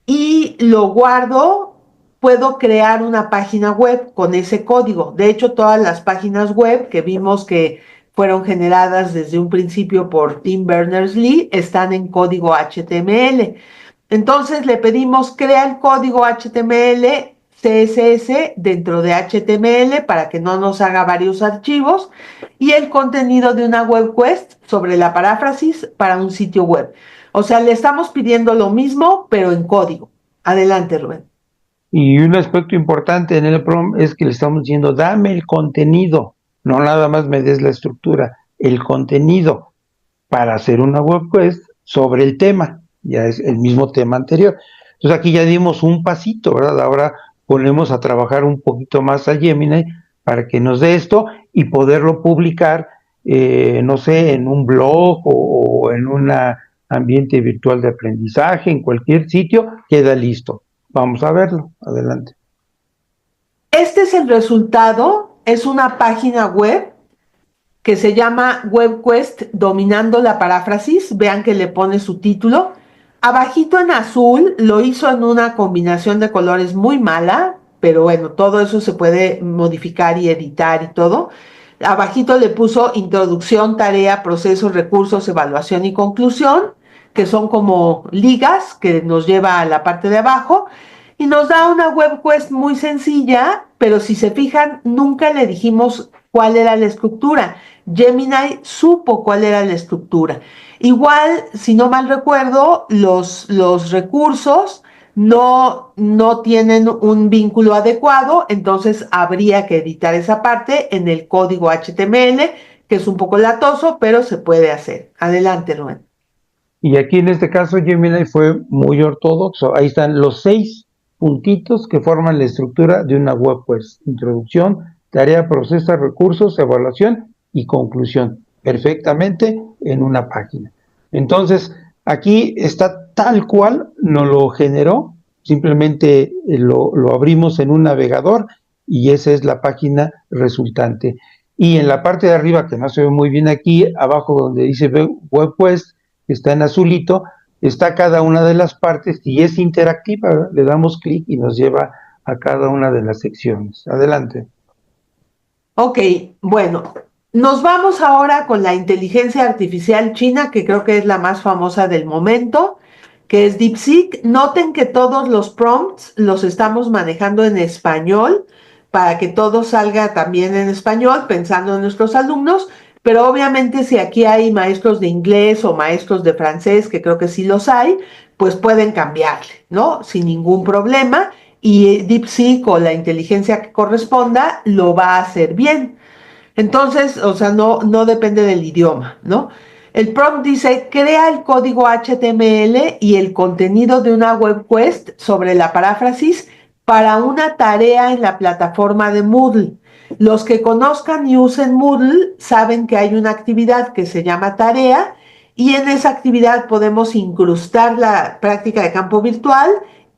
y lo guardo, puedo crear una página web con ese código. De hecho, todas las páginas web que vimos que fueron generadas desde un principio por Tim Berners-Lee están en código HTML. Entonces le pedimos crea el código HTML, CSS dentro de HTML para que no nos haga varios archivos y el contenido de una web quest sobre la paráfrasis para un sitio web. O sea, le estamos pidiendo lo mismo, pero en código. Adelante, Rubén. Y un aspecto importante en el prompt es que le estamos diciendo, dame el contenido, no nada más me des la estructura, el contenido para hacer una web quest sobre el tema, ya es el mismo tema anterior. Entonces aquí ya dimos un pasito, ¿verdad? Ahora ponemos a trabajar un poquito más a Gemini para que nos dé esto y poderlo publicar, no sé, en un blog o en un ambiente virtual de aprendizaje, en cualquier sitio, queda listo. Vamos a verlo, adelante. Este es el resultado, es una página web que se llama WebQuest Dominando la Paráfrasis. Vean que le pone su título. Abajito en azul lo hizo en una combinación de colores muy mala, pero bueno, todo eso se puede modificar y editar y todo. Abajito le puso introducción, tarea, procesos, recursos, evaluación y conclusión, que son como ligas que nos lleva a la parte de abajo. Y nos da una web quest muy sencilla, pero si se fijan, nunca le dijimos cuál era la estructura. Gemini supo cuál era la estructura. Igual, si no mal recuerdo, los recursos no tienen un vínculo adecuado, entonces habría que editar esa parte en el código HTML, que es un poco latoso, pero se puede hacer. Adelante, Rubén. Y aquí en este caso Gemini fue muy ortodoxo. Ahí están los 6 puntitos que forman la estructura de una web quest: introducción, tarea, proceso, recursos, evaluación y conclusión, perfectamente en una página. Entonces, aquí está tal cual nos lo generó, simplemente lo abrimos en un navegador y esa es la página resultante. Y en la parte de arriba, que no se ve muy bien aquí, abajo donde dice Web Quest, que está en azulito, está cada una de las partes y es interactiva, ¿verdad? Le damos clic y nos lleva a cada una de las secciones. Adelante. Ok, bueno, nos vamos ahora con la inteligencia artificial china, que creo que es la más famosa del momento, que es DeepSeek. Noten que todos los prompts los estamos manejando en español para que todo salga también en español, pensando en nuestros alumnos, pero obviamente si aquí hay maestros de inglés o maestros de francés, que creo que sí los hay, pues pueden cambiarle, ¿no? Sin ningún problema, y DeepSeek o la inteligencia que corresponda lo va a hacer bien. Entonces, o sea, no depende del idioma, ¿no? El prompt dice: crea el código HTML y el contenido de una web quest sobre la paráfrasis para una tarea en la plataforma de Moodle. Los que conozcan y usen Moodle saben que hay una actividad que se llama tarea, y en esa actividad podemos incrustar la práctica de campo virtual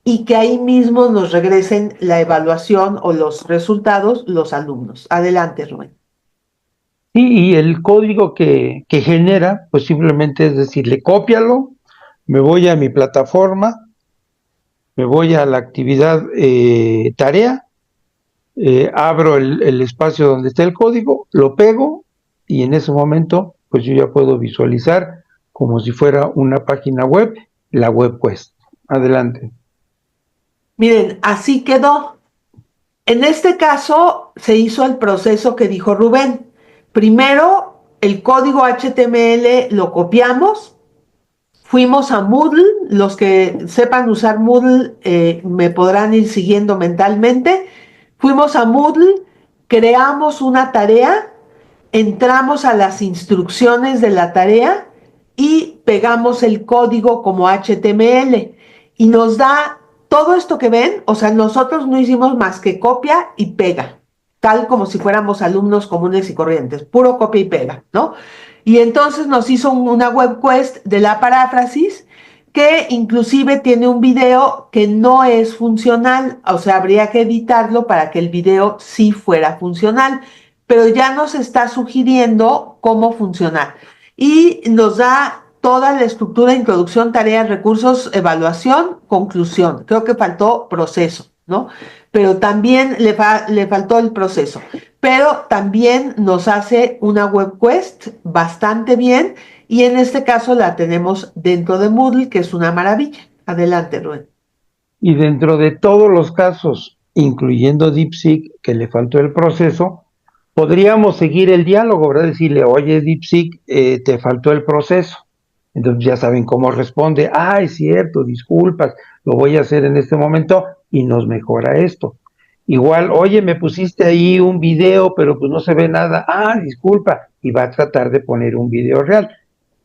y que ahí mismo nos regresen la evaluación o los resultados los alumnos. Adelante, Rubén. Y el código que genera, pues simplemente es decirle, cópialo, me voy a mi plataforma, me voy a la actividad tarea, abro el espacio donde está el código, lo pego y en ese momento pues yo ya puedo visualizar como si fuera una página web, la web quest. Adelante. Miren, así quedó. En este caso se hizo el proceso que dijo Rubén. Primero, el código HTML lo copiamos, fuimos a Moodle. Los que sepan usar Moodle me podrán ir siguiendo mentalmente. Fuimos a Moodle, creamos una tarea, entramos a las instrucciones de la tarea y pegamos el código como HTML y nos da todo esto que ven. O sea, nosotros no hicimos más que copia y pega, tal como si fuéramos alumnos comunes y corrientes, puro copia y pega, ¿no? Y entonces nos hizo una web quest de la paráfrasis, que inclusive tiene un video que no es funcional. O sea, habría que editarlo para que el video sí fuera funcional, pero ya nos está sugiriendo cómo funcionar. Y nos da toda la estructura: introducción, tareas, recursos, evaluación, conclusión. Creo que faltó proceso, ¿no? Pero también le faltó el proceso. Pero también nos hace una web quest bastante bien, y en este caso la tenemos dentro de Moodle, que es una maravilla. Adelante, Rubén. Y dentro de todos los casos, incluyendo DeepSeek, que le faltó el proceso, podríamos seguir el diálogo, ¿verdad? Decirle, oye, DeepSeek, te faltó el proceso. Entonces ya saben cómo responde: ah, es cierto, disculpas, lo voy a hacer en este momento y nos mejora esto. Igual, oye, me pusiste ahí un video, pero pues no se ve nada. Ah, disculpa, y va a tratar de poner un video real.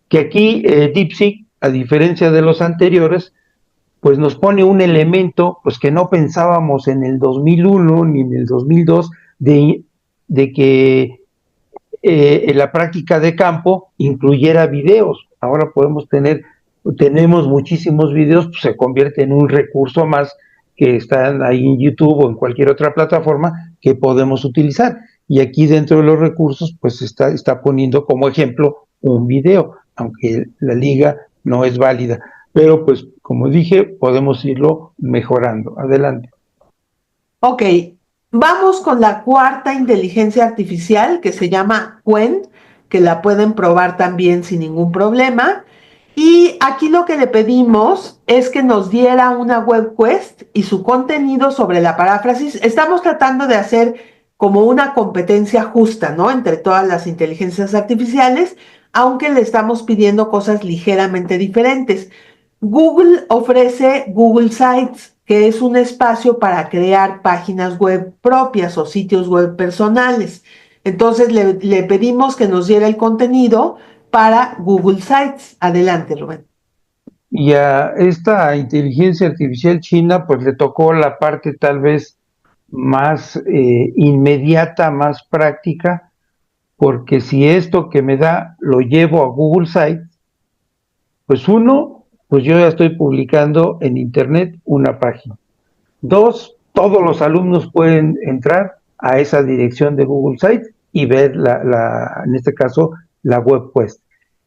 Que aquí DeepSeek, a diferencia de los anteriores, pues nos pone un elemento pues que no pensábamos en el 2001 ni en el 2002 de que la práctica de campo incluyera videos. Ahora tenemos muchísimos videos, pues se convierte en un recurso más que están ahí en YouTube o en cualquier otra plataforma que podemos utilizar. Y aquí dentro de los recursos, pues está poniendo como ejemplo un video, aunque la liga no es válida. Pero pues, como dije, podemos irlo mejorando. Adelante. Ok, vamos con la cuarta inteligencia artificial, que se llama Qwen, que la pueden probar también sin ningún problema. Y aquí lo que le pedimos es que nos diera una web quest y su contenido sobre la paráfrasis. Estamos tratando de hacer como una competencia justa, ¿no?, entre todas las inteligencias artificiales, aunque le estamos pidiendo cosas ligeramente diferentes. Google ofrece Google Sites, que es un espacio para crear páginas web propias o sitios web personales. Entonces le pedimos que nos diera el contenido para Google Sites. Adelante, Rubén. Y a esta inteligencia artificial china, pues le tocó la parte tal vez más inmediata, más práctica, porque si esto que me da lo llevo a Google Sites, pues uno, pues yo ya estoy publicando en Internet una página. Dos, todos los alumnos pueden entrar a esa dirección de Google Sites y ver en este caso, la web quest.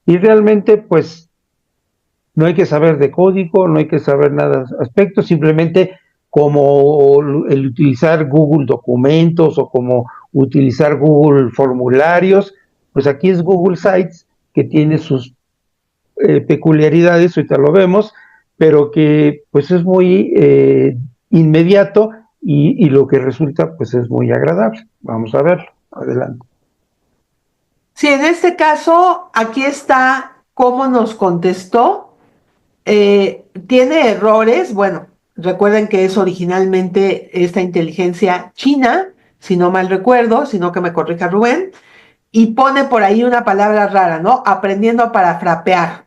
Y realmente, pues, no hay que saber de código, no hay que saber nada de aspectos, simplemente como el utilizar Google Documentos o como utilizar Google Formularios, pues aquí es Google Sites que tiene sus peculiaridades, ahorita lo vemos, pero que pues es muy inmediato y lo que resulta pues es muy agradable. Vamos a verlo, adelante. Sí, en este caso, aquí está cómo nos contestó. Tiene errores, bueno, recuerden que es originalmente esta inteligencia china, si no mal recuerdo, si no que me corrija Rubén, y pone por ahí una palabra rara, ¿no? Aprendiendo para frapear,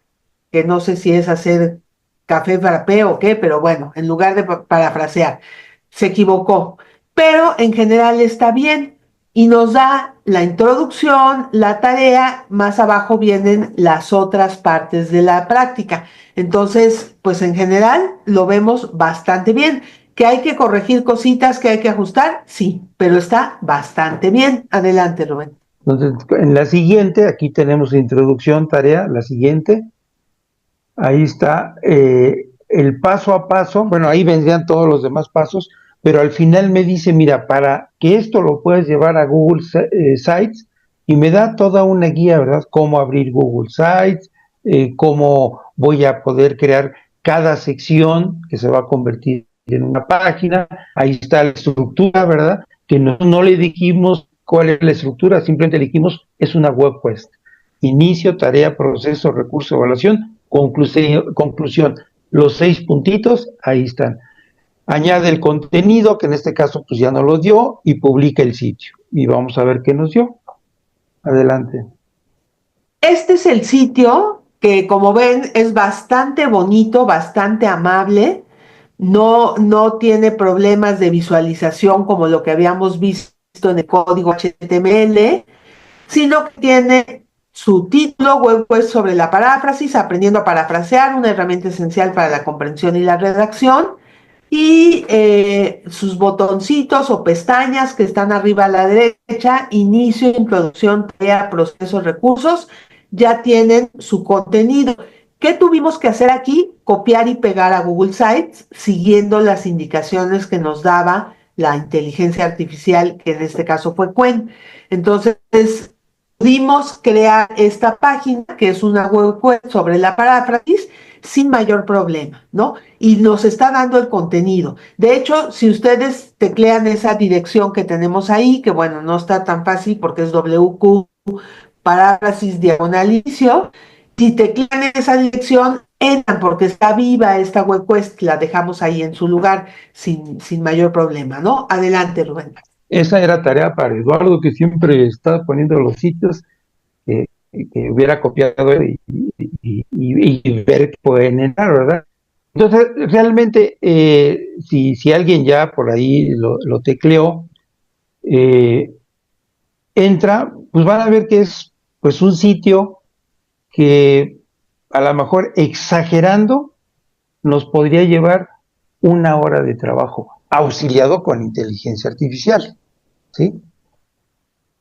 que no sé si es hacer café frappé o qué, pero bueno, en lugar de parafrasear, se equivocó. Pero en general está bien y nos da la introducción, la tarea, más abajo vienen las otras partes de la práctica. Entonces, pues en general lo vemos bastante bien. ¿Que hay que corregir cositas, que hay que ajustar? Sí, pero está bastante bien. Adelante, Rubén. Entonces, en la siguiente, aquí tenemos introducción, tarea, la siguiente, ahí está el paso a paso, bueno, ahí vendrían todos los demás pasos, pero al final me dice, mira, para que esto lo puedas llevar a Google Sites, y me da toda una guía, ¿verdad? Cómo abrir Google Sites, cómo voy a poder crear cada sección que se va a convertir en una página, ahí está la estructura, ¿verdad? Que no le dijimos cuál es la estructura, simplemente le dijimos, es una web quest. Inicio, tarea, proceso, recurso, evaluación, conclusión. Los 6 puntitos, ahí están. Añade el contenido, que en este caso pues ya no lo dio, y publica el sitio. Y vamos a ver qué nos dio. Adelante. Este es el sitio que, como ven, es bastante bonito, bastante amable. No tiene problemas de visualización como lo que habíamos visto en el código HTML, sino que tiene su título, web pues sobre la paráfrasis, aprendiendo a parafrasear, una herramienta esencial para la comprensión y la redacción, y sus botoncitos o pestañas que están arriba a la derecha, inicio, introducción, tarea, procesos, recursos, ya tienen su contenido. ¿Qué tuvimos que hacer aquí? Copiar y pegar a Google Sites siguiendo las indicaciones que nos daba la inteligencia artificial, que en este caso fue Qwen. Entonces, pudimos crear esta página, que es una web sobre la paráfrasis, sin mayor problema, ¿no? Y nos está dando el contenido. De hecho, si ustedes teclean esa dirección que tenemos ahí, que bueno, no está tan fácil porque es WQ paráfrasis diagonal inicio, si teclean esa dirección, entran porque está viva esta web quest, la dejamos ahí en su lugar sin mayor problema, ¿no? Adelante, Rubén. Esa era tarea para Eduardo, que siempre está poniendo los sitios que hubiera copiado y ver que pueden entrar, ¿verdad? Entonces, realmente, si alguien ya por ahí lo tecleó, entra, pues van a ver que es pues un sitio que a lo mejor exagerando nos podría llevar 1 hora de trabajo, auxiliado con inteligencia artificial, ¿sí?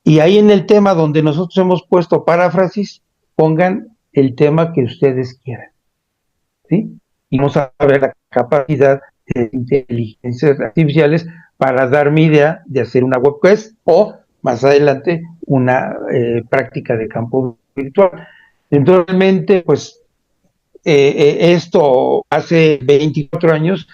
Y ahí en el tema donde nosotros hemos puesto paráfrasis, pongan el tema que ustedes quieran, ¿sí? Y vamos a ver la capacidad de inteligencias artificiales para darme idea de hacer una web quest o más adelante una práctica de campo virtual. Entonces, realmente, pues esto hace 24 años,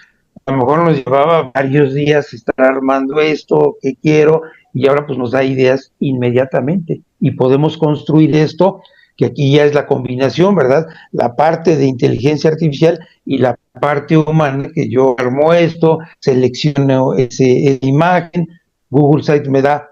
a lo mejor nos llevaba varios días estar armando esto que quiero y ahora pues nos da ideas inmediatamente y podemos construir esto, que aquí ya es la combinación, ¿verdad? La parte de inteligencia artificial y la parte humana, que yo armo esto, selecciono esa imagen, Google Sites me da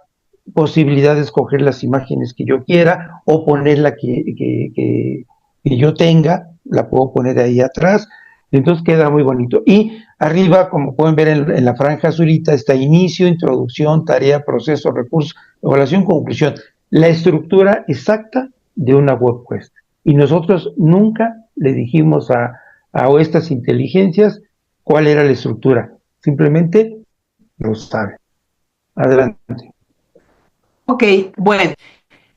posibilidad de escoger las imágenes que yo quiera o poner la que yo tenga, la puedo poner ahí atrás, entonces queda muy bonito. Y arriba, como pueden ver en la franja azulita, está inicio, introducción, tarea, proceso, recurso, evaluación, conclusión. La estructura exacta de una web quest. Y nosotros nunca le dijimos a estas inteligencias cuál era la estructura. Simplemente lo sabe. Adelante. Ok, bueno,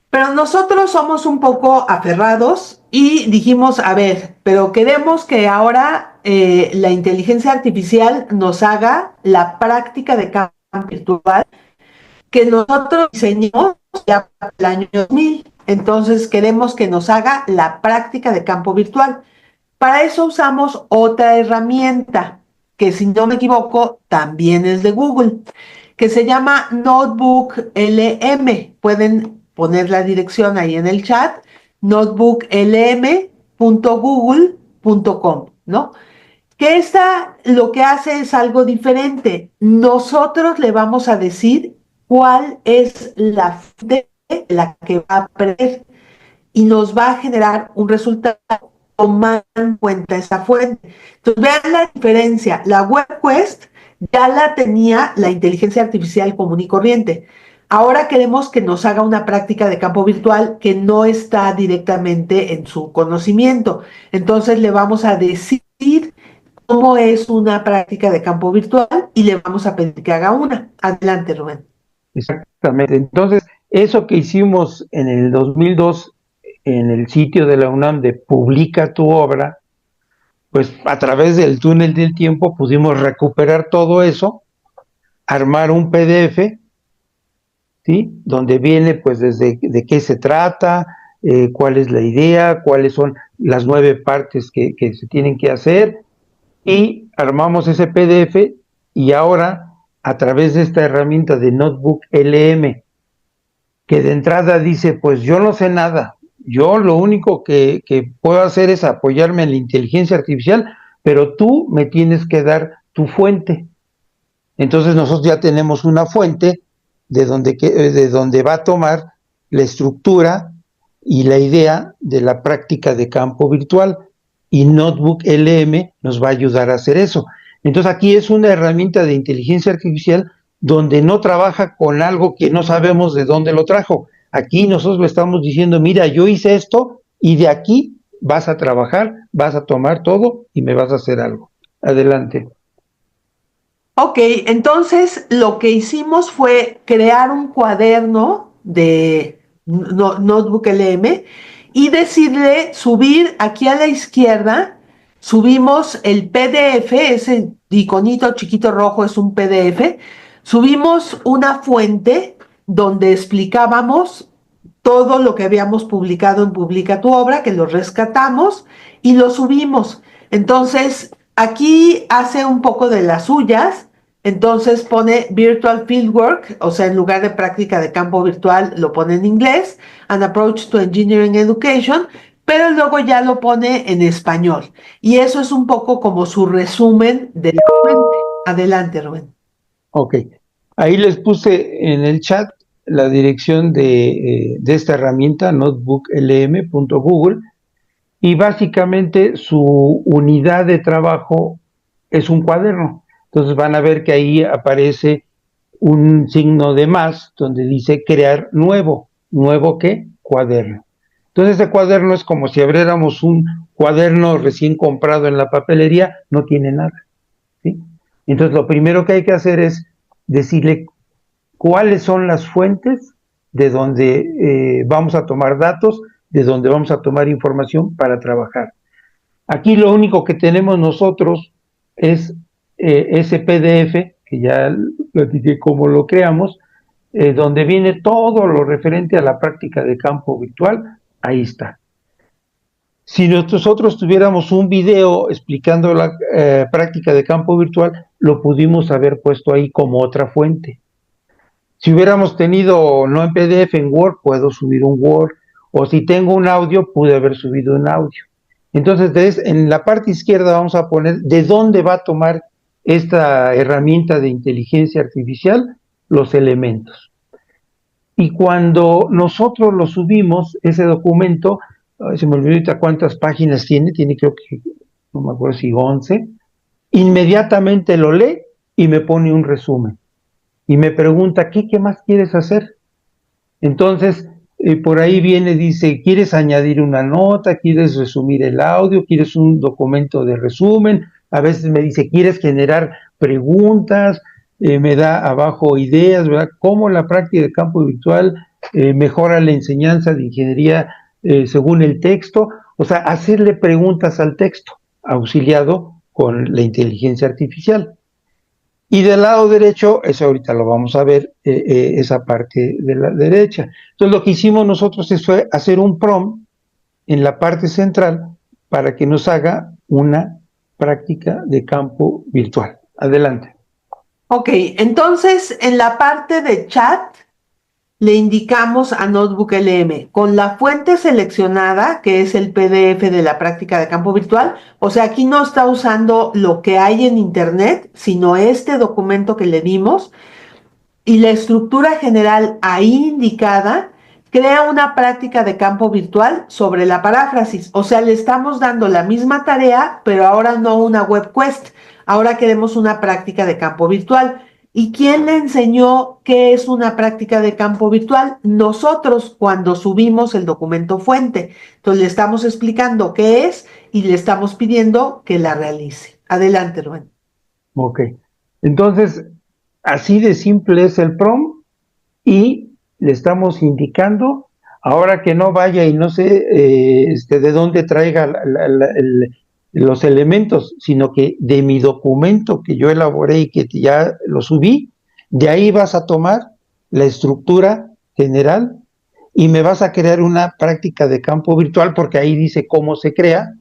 pero nosotros somos un poco aferrados y dijimos, a ver, pero queremos que ahora la inteligencia artificial nos haga la práctica de campo virtual que nosotros diseñamos ya para el año 2000. Entonces queremos que nos haga la práctica de campo virtual. Para eso usamos otra herramienta que, si no me equivoco, también es de Google, que se llama Notebook LM. Pueden poner la dirección ahí en el chat, notebooklm.google.com, ¿no? Que esta lo que hace es algo diferente. Nosotros le vamos a decir cuál es la fuente de la que va a aprender y nos va a generar un resultado tomando en cuenta esa fuente. Entonces, vean la diferencia. La WebQuest ya la tenía la inteligencia artificial común y corriente. Ahora queremos que nos haga una práctica de campo virtual que no está directamente en su conocimiento. Entonces, le vamos a decir cómo es una práctica de campo virtual y le vamos a pedir que haga una. Adelante, Rubén. Exactamente. Entonces, eso que hicimos en el 2002 en el sitio de la UNAM de Publica tu obra, pues a través del túnel del tiempo pudimos recuperar todo eso, armar un PDF, ¿sí? Donde viene pues desde de qué se trata, cuál es la idea, cuáles son las 9 partes que se tienen que hacer, y armamos ese PDF y ahora a través de esta herramienta de Notebook LM, que de entrada dice, pues yo no sé nada, yo lo único que puedo hacer es apoyarme en la inteligencia artificial, pero tú me tienes que dar tu fuente. Entonces nosotros ya tenemos una fuente de donde va a tomar la estructura y la idea de la práctica de campo virtual, y Notebook LM nos va a ayudar a hacer eso. Entonces aquí es una herramienta de inteligencia artificial donde no trabaja con algo que no sabemos de dónde lo trajo. Aquí nosotros le estamos diciendo, mira, yo hice esto y de aquí vas a trabajar, vas a tomar todo y me vas a hacer algo. Adelante. Ok, entonces lo que hicimos fue crear un cuaderno de Notebook LM y decirle subir aquí a la izquierda, subimos el PDF, ese iconito chiquito rojo es un PDF, subimos una fuente donde explicábamos todo lo que habíamos publicado en Publica tu obra, que lo rescatamos y lo subimos. Entonces, aquí hace un poco de las suyas, entonces pone Virtual Fieldwork, o sea, en lugar de práctica de campo virtual, lo pone en inglés, An Approach to Engineering Education, pero luego ya lo pone en español. Y eso es un poco como su resumen de la fuente. Adelante, Rubén. Ok, ahí les puse en el chat la dirección de esta herramienta, notebooklm.google, y básicamente su unidad de trabajo es un cuaderno. Entonces van a ver que ahí aparece un signo de más donde dice crear nuevo. ¿Nuevo qué? Cuaderno. Entonces ese cuaderno es como si abriéramos un cuaderno recién comprado en la papelería, no tiene nada, ¿sí? Entonces lo primero que hay que hacer es decirle cuáles son las fuentes de donde vamos a tomar datos, de donde vamos a tomar información para trabajar. Aquí lo único que tenemos nosotros es ese PDF, que ya platiqué cómo lo creamos, donde viene todo lo referente a la práctica de campo virtual. Ahí está. Si nosotros tuviéramos un video explicando la práctica de campo virtual, lo pudimos haber puesto ahí como otra fuente. Si hubiéramos tenido, no en PDF, en Word, puedo subir un Word, o si tengo un audio, pude haber subido un audio. Entonces, en la parte izquierda vamos a poner de dónde va a tomar esta herramienta de inteligencia artificial los elementos. Y cuando nosotros lo subimos, ese documento, ay, se me olvidó ahorita cuántas páginas tiene creo que, no me acuerdo si 11, inmediatamente lo lee y me pone un resumen. Y me pregunta, ¿qué más quieres hacer? Entonces, por ahí viene, dice, ¿quieres añadir una nota? ¿Quieres resumir el audio? ¿Quieres un documento de resumen? A veces me dice, ¿quieres generar preguntas? Me da abajo ideas, ¿verdad? Cómo la práctica de campo virtual mejora la enseñanza de ingeniería según el texto. O sea, hacerle preguntas al texto, auxiliado con la inteligencia artificial. Y del lado derecho, eso ahorita lo vamos a ver, esa parte de la derecha. Entonces lo que hicimos nosotros fue hacer un prompt en la parte central para que nos haga una práctica de campo virtual. Adelante. Ok, entonces en la parte de chat le indicamos a Notebook LM con la fuente seleccionada, que es el PDF de la práctica de campo virtual. O sea, aquí no está usando lo que hay en Internet, sino este documento que le dimos. Y la estructura general ahí indicada crea una práctica de campo virtual sobre la paráfrasis. O sea, le estamos dando la misma tarea, pero ahora no una web quest. Ahora queremos una práctica de campo virtual. ¿Y quién le enseñó qué es una práctica de campo virtual? Nosotros, cuando subimos el documento fuente. Entonces le estamos explicando qué es y le estamos pidiendo que la realice. Adelante, Rubén. Ok. Entonces, así de simple es el prompt y le estamos indicando, ahora que no vaya y no sé de dónde traiga los elementos, sino que de mi documento que yo elaboré y que ya lo subí, de ahí vas a tomar la estructura general y me vas a crear una práctica de campo virtual porque ahí dice cómo se crea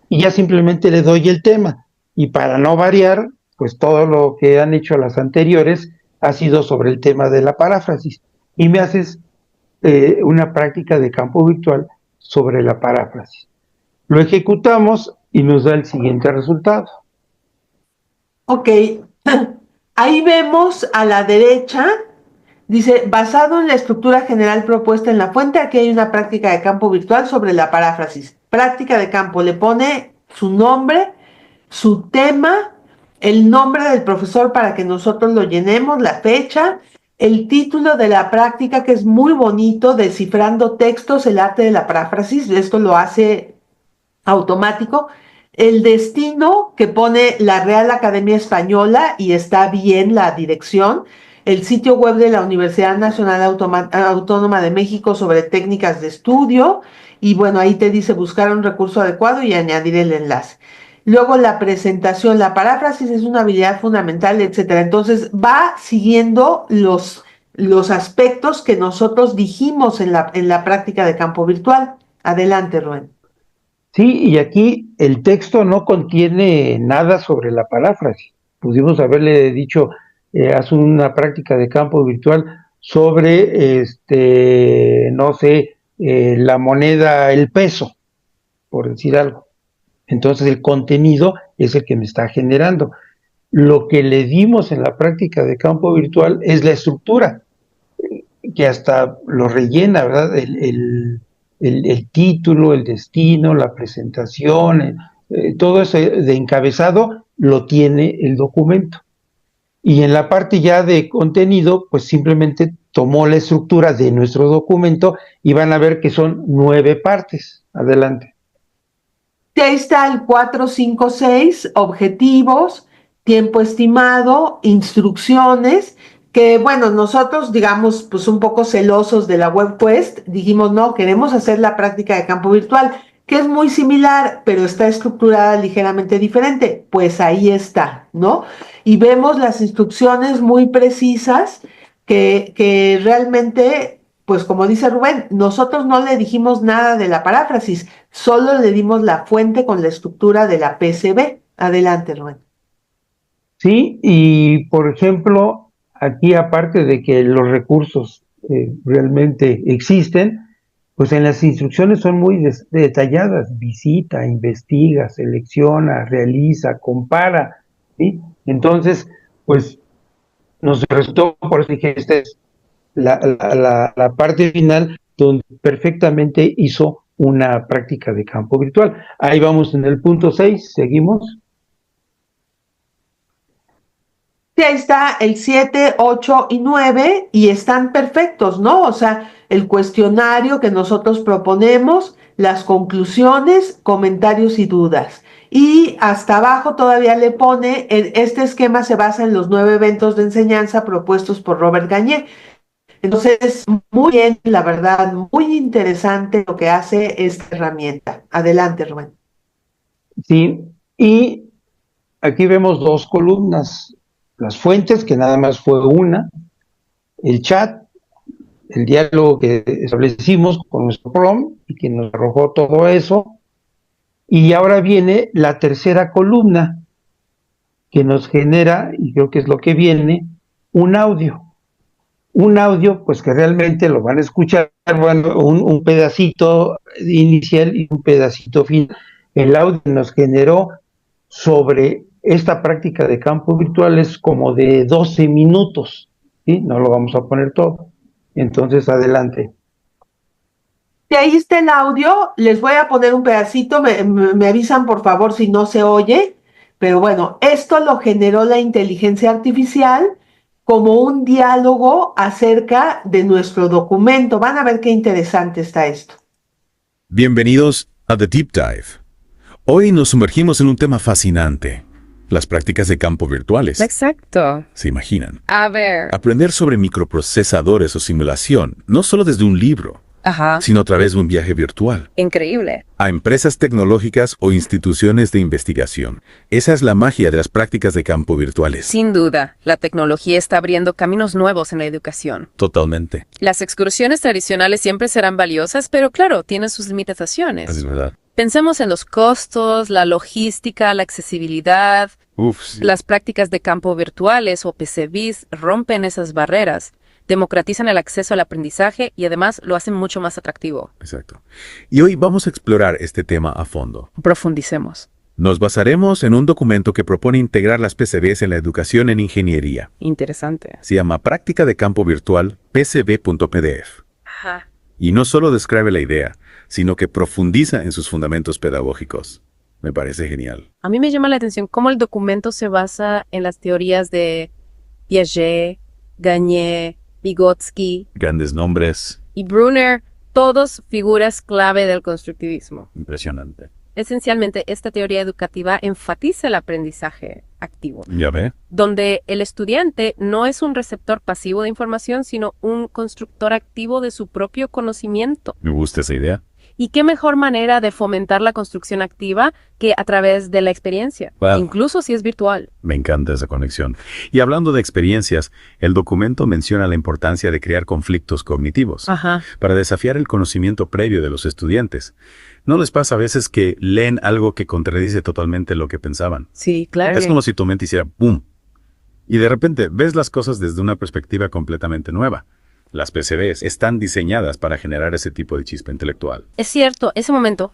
y ya simplemente le doy el tema. Y para no variar, pues todo lo que han hecho las anteriores ha sido sobre el tema de la paráfrasis. Y me haces una práctica de campo virtual sobre la paráfrasis. Lo ejecutamos y nos da el siguiente resultado. Ok, ahí vemos a la derecha, dice, basado en la estructura general propuesta en la fuente, aquí hay una práctica de campo virtual sobre la paráfrasis. Práctica de campo, le pone su nombre, su tema, el nombre del profesor para que nosotros lo llenemos, la fecha, el título de la práctica que es muy bonito, descifrando textos, el arte de la paráfrasis, esto lo hace automático. El destino que pone la Real Academia Española y está bien la dirección. El sitio web de la Universidad Nacional Autónoma de México sobre técnicas de estudio. Y bueno, ahí te dice buscar un recurso adecuado y añadir el enlace. Luego la presentación, la paráfrasis es una habilidad fundamental, etcétera. Entonces va siguiendo los aspectos que nosotros dijimos en la práctica de campo virtual. Adelante, Rubén. Sí, y aquí el texto no contiene nada sobre la paráfrasis. Pudimos haberle dicho, haz una práctica de campo virtual sobre, no sé, la moneda, el peso, por decir algo. Entonces el contenido es el que me está generando. Lo que le dimos en la práctica de campo virtual es la estructura, que hasta lo rellena, ¿verdad? El título, el destino, la presentación, todo ese de encabezado lo tiene el documento. Y en la parte ya de contenido, pues simplemente tomó la estructura de nuestro documento y van a ver que son 9 partes. Adelante. Ahí está el 4, 5, 6, objetivos, tiempo estimado, instrucciones, que bueno, nosotros digamos pues un poco celosos de la WebQuest, dijimos no, queremos hacer la práctica de campo virtual, que es muy similar, pero está estructurada ligeramente diferente, pues ahí está, ¿no? Y vemos las instrucciones muy precisas que realmente, pues como dice Rubén, nosotros no le dijimos nada de la paráfrasis, solo le dimos la fuente con la estructura de la PCB. Adelante, Rubén. Sí, y por ejemplo, aquí aparte de que los recursos realmente existen, pues en las instrucciones son muy detalladas: visita, investiga, selecciona, realiza, compara, ¿sí? Entonces, pues nos resultó, por eso dije, esta es la parte final donde perfectamente hizo una práctica de campo virtual. Ahí vamos en el punto 6, seguimos. Sí, ahí está el 7, 8 y 9 y están perfectos, ¿no? O sea, el cuestionario que nosotros proponemos, las conclusiones, comentarios y dudas. Y hasta abajo todavía le pone, este esquema se basa en los 9 eventos de enseñanza propuestos por Robert Gagné. Entonces, muy bien, la verdad, muy interesante lo que hace esta herramienta. Adelante, Rubén. Sí, y aquí vemos dos columnas, las fuentes, que nada más fue una, el chat, el diálogo que establecimos con nuestro prompt y que nos arrojó todo eso, y ahora viene la tercera columna que nos genera, y creo que es lo que viene, un audio. Un audio, pues que realmente lo van a escuchar, bueno, un pedacito inicial y un pedacito final. El audio nos generó sobre esta práctica de campo virtual es como de 12 minutos, ¿sí? No lo vamos a poner todo. Entonces, adelante. Y ahí está el audio, les voy a poner un pedacito, me avisan por favor si no se oye, pero bueno, esto lo generó la inteligencia artificial como un diálogo acerca de nuestro documento. Van a ver qué interesante está esto. Bienvenidos a The Deep Dive. Hoy nos sumergimos en un tema fascinante, las prácticas de campo virtuales. Exacto. ¿Se imaginan? A ver. Aprender sobre microprocesadores o simulación, no solo desde un libro, Ajá. sino a través de un viaje virtual. Increíble. A empresas tecnológicas o instituciones de investigación. Esa es la magia de las prácticas de campo virtuales. Sin duda, la tecnología está abriendo caminos nuevos en la educación. Totalmente. Las excursiones tradicionales siempre serán valiosas, pero claro, tienen sus limitaciones. Es verdad. Pensemos en los costos, la logística, la accesibilidad. Sí. Las prácticas de campo virtuales o PCBs rompen esas barreras, democratizan el acceso al aprendizaje y además lo hacen mucho más atractivo. Exacto. Y hoy vamos a explorar este tema a fondo. Profundicemos. Nos basaremos en un documento que propone integrar las PCBs en la educación en ingeniería. Interesante. Se llama Práctica de Campo Virtual PCB.pdf. Ajá. Y no solo describe la idea, sino que profundiza en sus fundamentos pedagógicos. Me parece genial. A mí me llama la atención cómo el documento se basa en las teorías de Piaget, Gagné, Vygotsky Grandes nombres. y Brunner, todos figuras clave del constructivismo. Impresionante. Esencialmente, esta teoría educativa enfatiza el aprendizaje activo, ¿Ya ve? donde el estudiante no es un receptor pasivo de información, sino un constructor activo de su propio conocimiento. Me gusta esa idea. ¿Y qué mejor manera de fomentar la construcción activa que a través de la experiencia, Wow. incluso si es virtual? Me encanta esa conexión. Y hablando de experiencias, el documento menciona la importancia de crear conflictos cognitivos Ajá. para desafiar el conocimiento previo de los estudiantes. ¿No les pasa a veces que leen algo que contradice totalmente lo que pensaban? Sí, claro. Es como si tu mente hiciera ¡boom! Y de repente ves las cosas desde una perspectiva completamente nueva. Las PCBs están diseñadas para generar ese tipo de chispa intelectual. Es cierto, ese momento,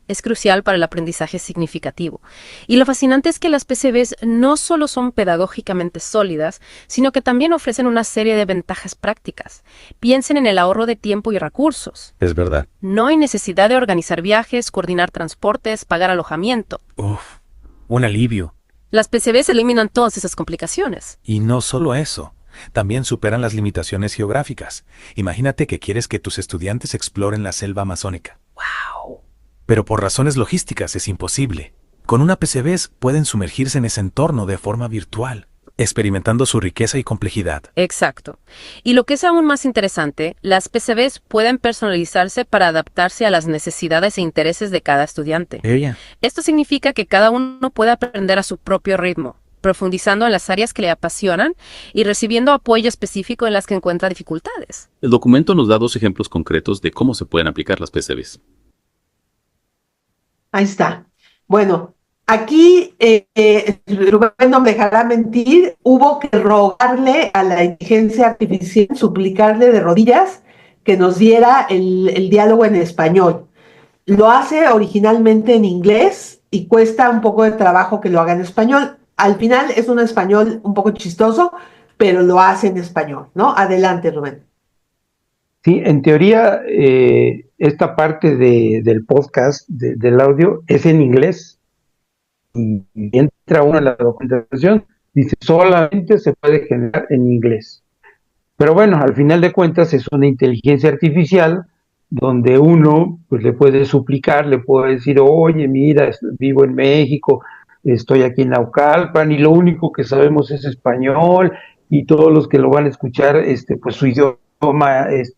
es crucial para el aprendizaje significativo. Y lo fascinante es que las PCBs no solo son pedagógicamente sólidas, sino que también ofrecen una serie de ventajas prácticas. Piensen en el ahorro de tiempo y recursos. Es verdad. No hay necesidad de organizar viajes, coordinar transportes, pagar alojamiento. Uf, un alivio. Las PCBs eliminan todas esas complicaciones. Y no solo eso, también superan las limitaciones geográficas. Imagínate que quieres que tus estudiantes exploren la selva amazónica. ¡Wow! Pero por razones logísticas es imposible. Con una PCBs pueden sumergirse en ese entorno de forma virtual, experimentando su riqueza y complejidad. Exacto. Y lo que es aún más interesante, las PCBs pueden personalizarse para adaptarse a las necesidades e intereses de cada estudiante. Ella. Esto significa que cada uno puede aprender a su propio ritmo, profundizando en las áreas que le apasionan y recibiendo apoyo específico en las que encuentra dificultades. El documento nos da 2 ejemplos concretos de cómo se pueden aplicar las PCBs. Ahí está. Bueno, aquí Rubén no me dejará mentir, hubo que rogarle a la inteligencia artificial, suplicarle de rodillas que nos diera el diálogo en español. Lo hace originalmente en inglés y cuesta un poco de trabajo que lo haga en español. Al final es un español un poco chistoso, pero lo hace en español, ¿no? Adelante, Rubén. Sí, en teoría, esta parte del podcast, del audio, es en inglés. Y entra uno en la documentación, dice solamente se puede generar en inglés. Pero bueno, al final de cuentas es una inteligencia artificial donde uno pues le puede suplicar, le puede decir, oye, mira, vivo en México, estoy aquí en Naucalpan y lo único que sabemos es español y todos los que lo van a escuchar, pues su idioma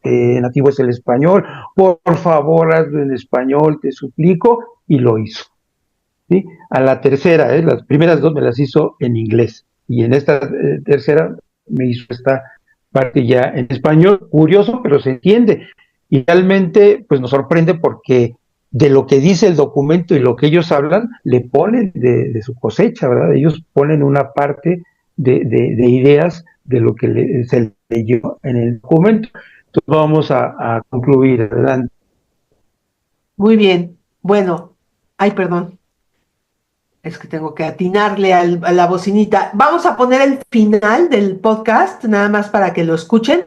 nativo es el español, por favor hazlo en español, te suplico, y lo hizo. ¿Sí? A la tercera, las primeras dos me las hizo en inglés y en esta tercera me hizo esta parte ya en español, curioso, pero se entiende. Y realmente, pues nos sorprende porque de lo que dice el documento y lo que ellos hablan, le ponen de su cosecha, ¿verdad? Ellos ponen una parte de ideas de lo que se leyó en el documento. Entonces vamos a concluir, ¿verdad? Muy bien. Bueno, ay, perdón. Es que tengo que atinarle a la bocinita. Vamos a poner el final del podcast, nada más para que lo escuchen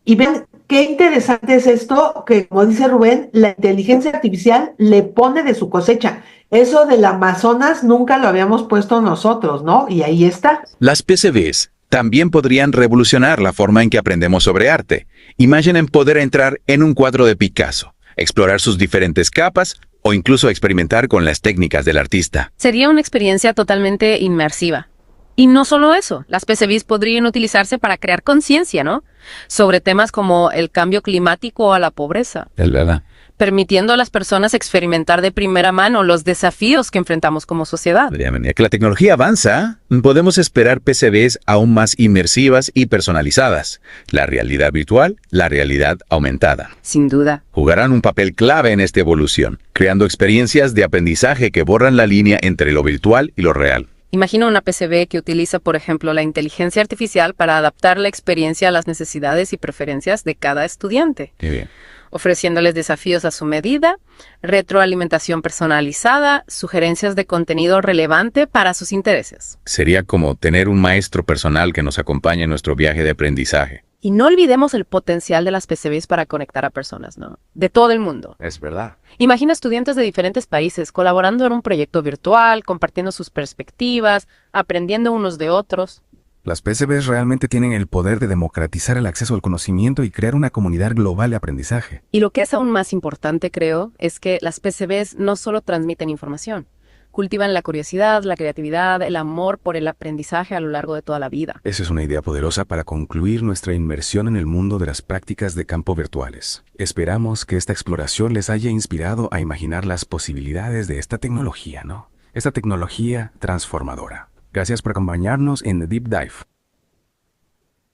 y vean qué interesante es esto, que como dice Rubén, la inteligencia artificial le pone de su cosecha. Eso del Amazonas nunca lo habíamos puesto nosotros, ¿no? Y ahí está. Las PCBs también podrían revolucionar la forma en que aprendemos sobre arte. Imaginen poder entrar en un cuadro de Picasso, explorar sus diferentes capas o incluso experimentar con las técnicas del artista. Sería una experiencia totalmente inmersiva. Y no solo eso, las PCBs podrían utilizarse para crear conciencia, ¿no? Sobre temas como el cambio climático o la pobreza, Es verdad. permitiendo a las personas experimentar de primera mano los desafíos que enfrentamos como sociedad. A medida que la tecnología avanza, podemos esperar PCBs aún más inmersivas y personalizadas. La realidad virtual, la realidad aumentada. Sin duda. Jugarán un papel clave en esta evolución, creando experiencias de aprendizaje que borran la línea entre lo virtual y lo real. Imagina una PCB que utiliza, por ejemplo, la inteligencia artificial para adaptar la experiencia a las necesidades y preferencias de cada estudiante, Qué bien. ofreciéndoles desafíos a su medida, retroalimentación personalizada, sugerencias de contenido relevante para sus intereses. Sería como tener un maestro personal que nos acompañe en nuestro viaje de aprendizaje. Y no olvidemos el potencial de las PCBs para conectar a personas, ¿no? De todo el mundo. Es verdad. Imagina estudiantes de diferentes países colaborando en un proyecto virtual, compartiendo sus perspectivas, aprendiendo unos de otros. Las PCBs realmente tienen el poder de democratizar el acceso al conocimiento y crear una comunidad global de aprendizaje. Y lo que es aún más importante, creo, es que las PCBs no solo transmiten información, cultivan la curiosidad, la creatividad, el amor por el aprendizaje a lo largo de toda la vida. Esa es una idea poderosa para concluir nuestra inmersión en el mundo de las prácticas de campo virtuales. Esperamos que esta exploración les haya inspirado a imaginar las posibilidades de esta tecnología, ¿no? Esta tecnología transformadora. Gracias por acompañarnos en The Deep Dive.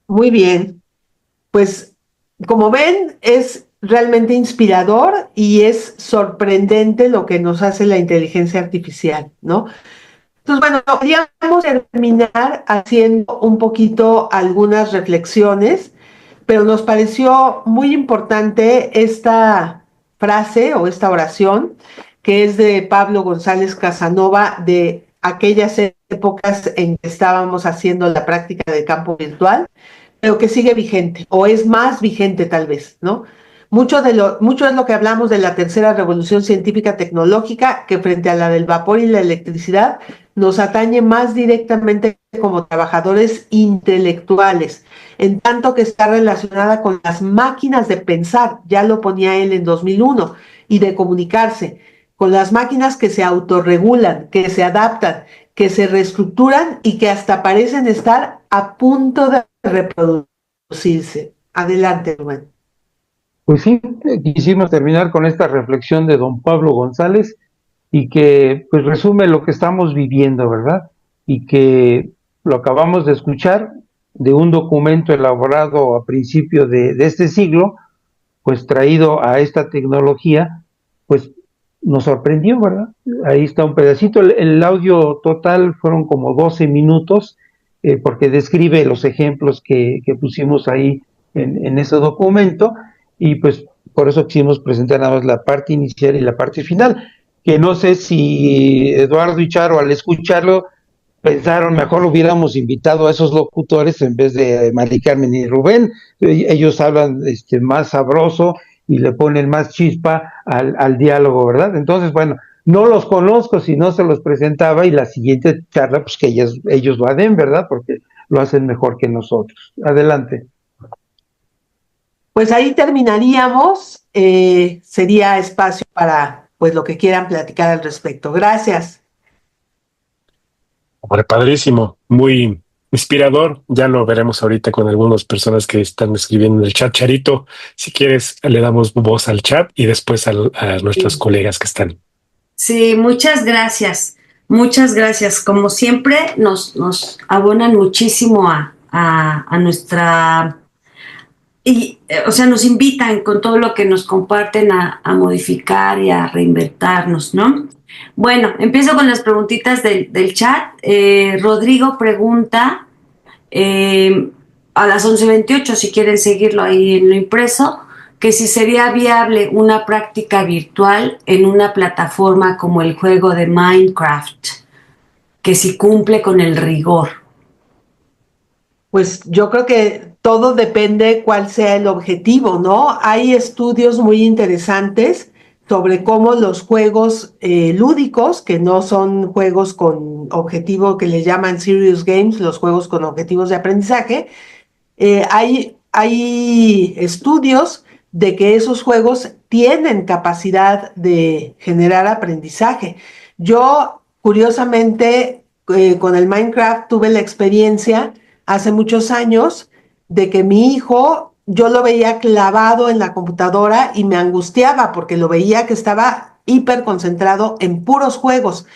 Muy bien. Pues como ven, es realmente inspirador y es sorprendente lo que nos hace la inteligencia artificial, ¿no? Entonces, bueno, podríamos terminar haciendo un poquito algunas reflexiones, pero nos pareció muy importante esta frase o esta oración que es de Pablo González Casanova de aquellas épocas en que estábamos haciendo la práctica de campo virtual, pero que sigue vigente, o es más vigente tal vez, ¿no? Mucho es lo que hablamos de la tercera revolución científica tecnológica, que frente a la del vapor y la electricidad, nos atañe más directamente como trabajadores intelectuales, en tanto que está relacionada con las máquinas de pensar, ya lo ponía él en 2001, y de comunicarse, con las máquinas que se autorregulan, que se adaptan, que se reestructuran y que hasta parecen estar a punto de reproducirse. Adelante, Rubén. Pues sí, quisimos terminar con esta reflexión de don Pablo González y que pues resume lo que estamos viviendo, ¿verdad? Y que lo acabamos de escuchar de un documento elaborado a principio de este siglo, pues traído a esta tecnología, pues nos sorprendió, ¿verdad? Ahí está un pedacito, el audio total fueron como 12 minutos, porque describe los ejemplos que pusimos ahí en ese documento, y pues por eso quisimos presentar nada más la parte inicial y la parte final, que no sé si Eduardo y Charo al escucharlo pensaron, mejor hubiéramos invitado a esos locutores en vez de Mari Carmen y Rubén. Ellos hablan más sabroso y le ponen más chispa al diálogo, ¿verdad? Entonces, bueno, no los conozco si no se los presentaba, y la siguiente charla, pues que ellos lo den, ¿verdad? Porque lo hacen mejor que nosotros. Adelante. Pues ahí terminaríamos. Sería espacio para pues lo que quieran platicar al respecto. Gracias. Hombre, padrísimo, muy inspirador. Ya lo veremos ahorita con algunas personas que están escribiendo en el chat. Charito, si quieres, le damos voz al chat y después a nuestros colegas que están. Sí, muchas gracias. Muchas gracias. Como siempre, nos abonan muchísimo a nuestra... o sea, nos invitan con todo lo que nos comparten a modificar y a reinventarnos, ¿no? Bueno, empiezo con las preguntitas del chat. Rodrigo pregunta a las 11:28, si quieren seguirlo ahí en lo impreso, que si sería viable una práctica virtual en una plataforma como el juego de Minecraft, que si cumple con el rigor. Pues yo creo que todo depende cuál sea el objetivo, ¿no? Hay estudios muy interesantes sobre cómo los juegos lúdicos, que no son juegos con objetivo que le llaman serious games, los juegos con objetivos de aprendizaje, hay estudios de que esos juegos tienen capacidad de generar aprendizaje. Yo, curiosamente, con el Minecraft tuve la experiencia hace muchos años de que mi hijo, yo lo veía clavado en la computadora y me angustiaba porque lo veía que estaba hiper concentrado en puros juegos.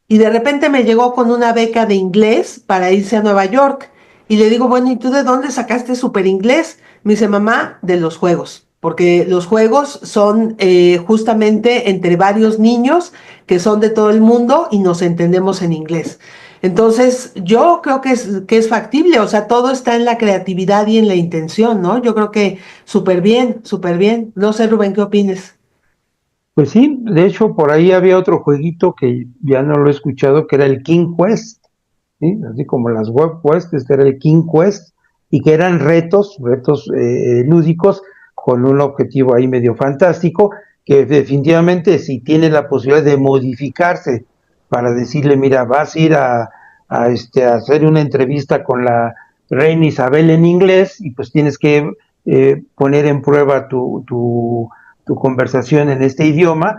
Y de repente me llegó con una beca de inglés para irse a Nueva York. Y le digo, bueno, ¿y tú de dónde sacaste súper inglés? Me dice, mamá, de los juegos. Porque los juegos son justamente entre varios niños que son de todo el mundo y nos entendemos en inglés. Entonces, yo creo que es factible, o sea, todo está en la creatividad y en la intención, ¿no? Yo creo que súper bien, súper bien. No sé, Rubén, ¿qué opines? Pues sí, de hecho, por ahí había otro jueguito que ya no lo he escuchado, que era el King Quest, ¿sí? Así como las Web Quest, este era el King Quest, y que eran retos lúdicos con un objetivo ahí medio fantástico, que definitivamente si tiene la posibilidad de modificarse para decirle, mira, vas a ir a hacer una entrevista con la reina Isabel en inglés, y pues tienes que poner en prueba tu conversación en este idioma,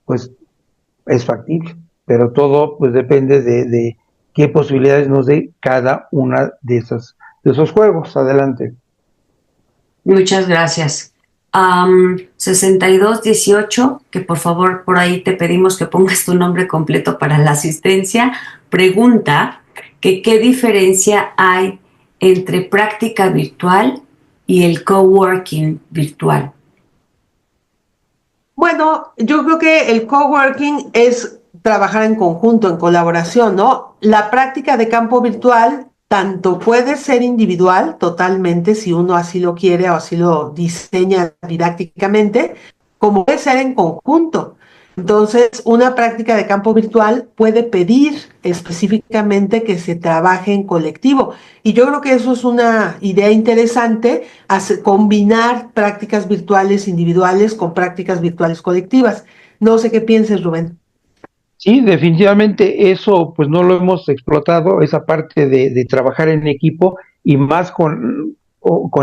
pues es factible, pero todo pues depende de qué posibilidades nos dé cada una de esos juegos. Adelante. Muchas gracias. 6218, que por favor por ahí te pedimos que pongas tu nombre completo para la asistencia, pregunta que qué diferencia hay entre práctica virtual y el coworking virtual. Bueno, yo creo que el coworking es trabajar en conjunto, en colaboración, ¿no? La práctica de campo virtual tanto puede ser individual, totalmente, si uno así lo quiere o así lo diseña didácticamente, como puede ser en conjunto. Entonces, una práctica de campo virtual puede pedir específicamente que se trabaje en colectivo. Y yo creo que eso es una idea interesante, combinar prácticas virtuales individuales con prácticas virtuales colectivas. No sé qué pienses, Rubén. Sí, definitivamente eso pues no lo hemos explotado, esa parte de trabajar en equipo, y más con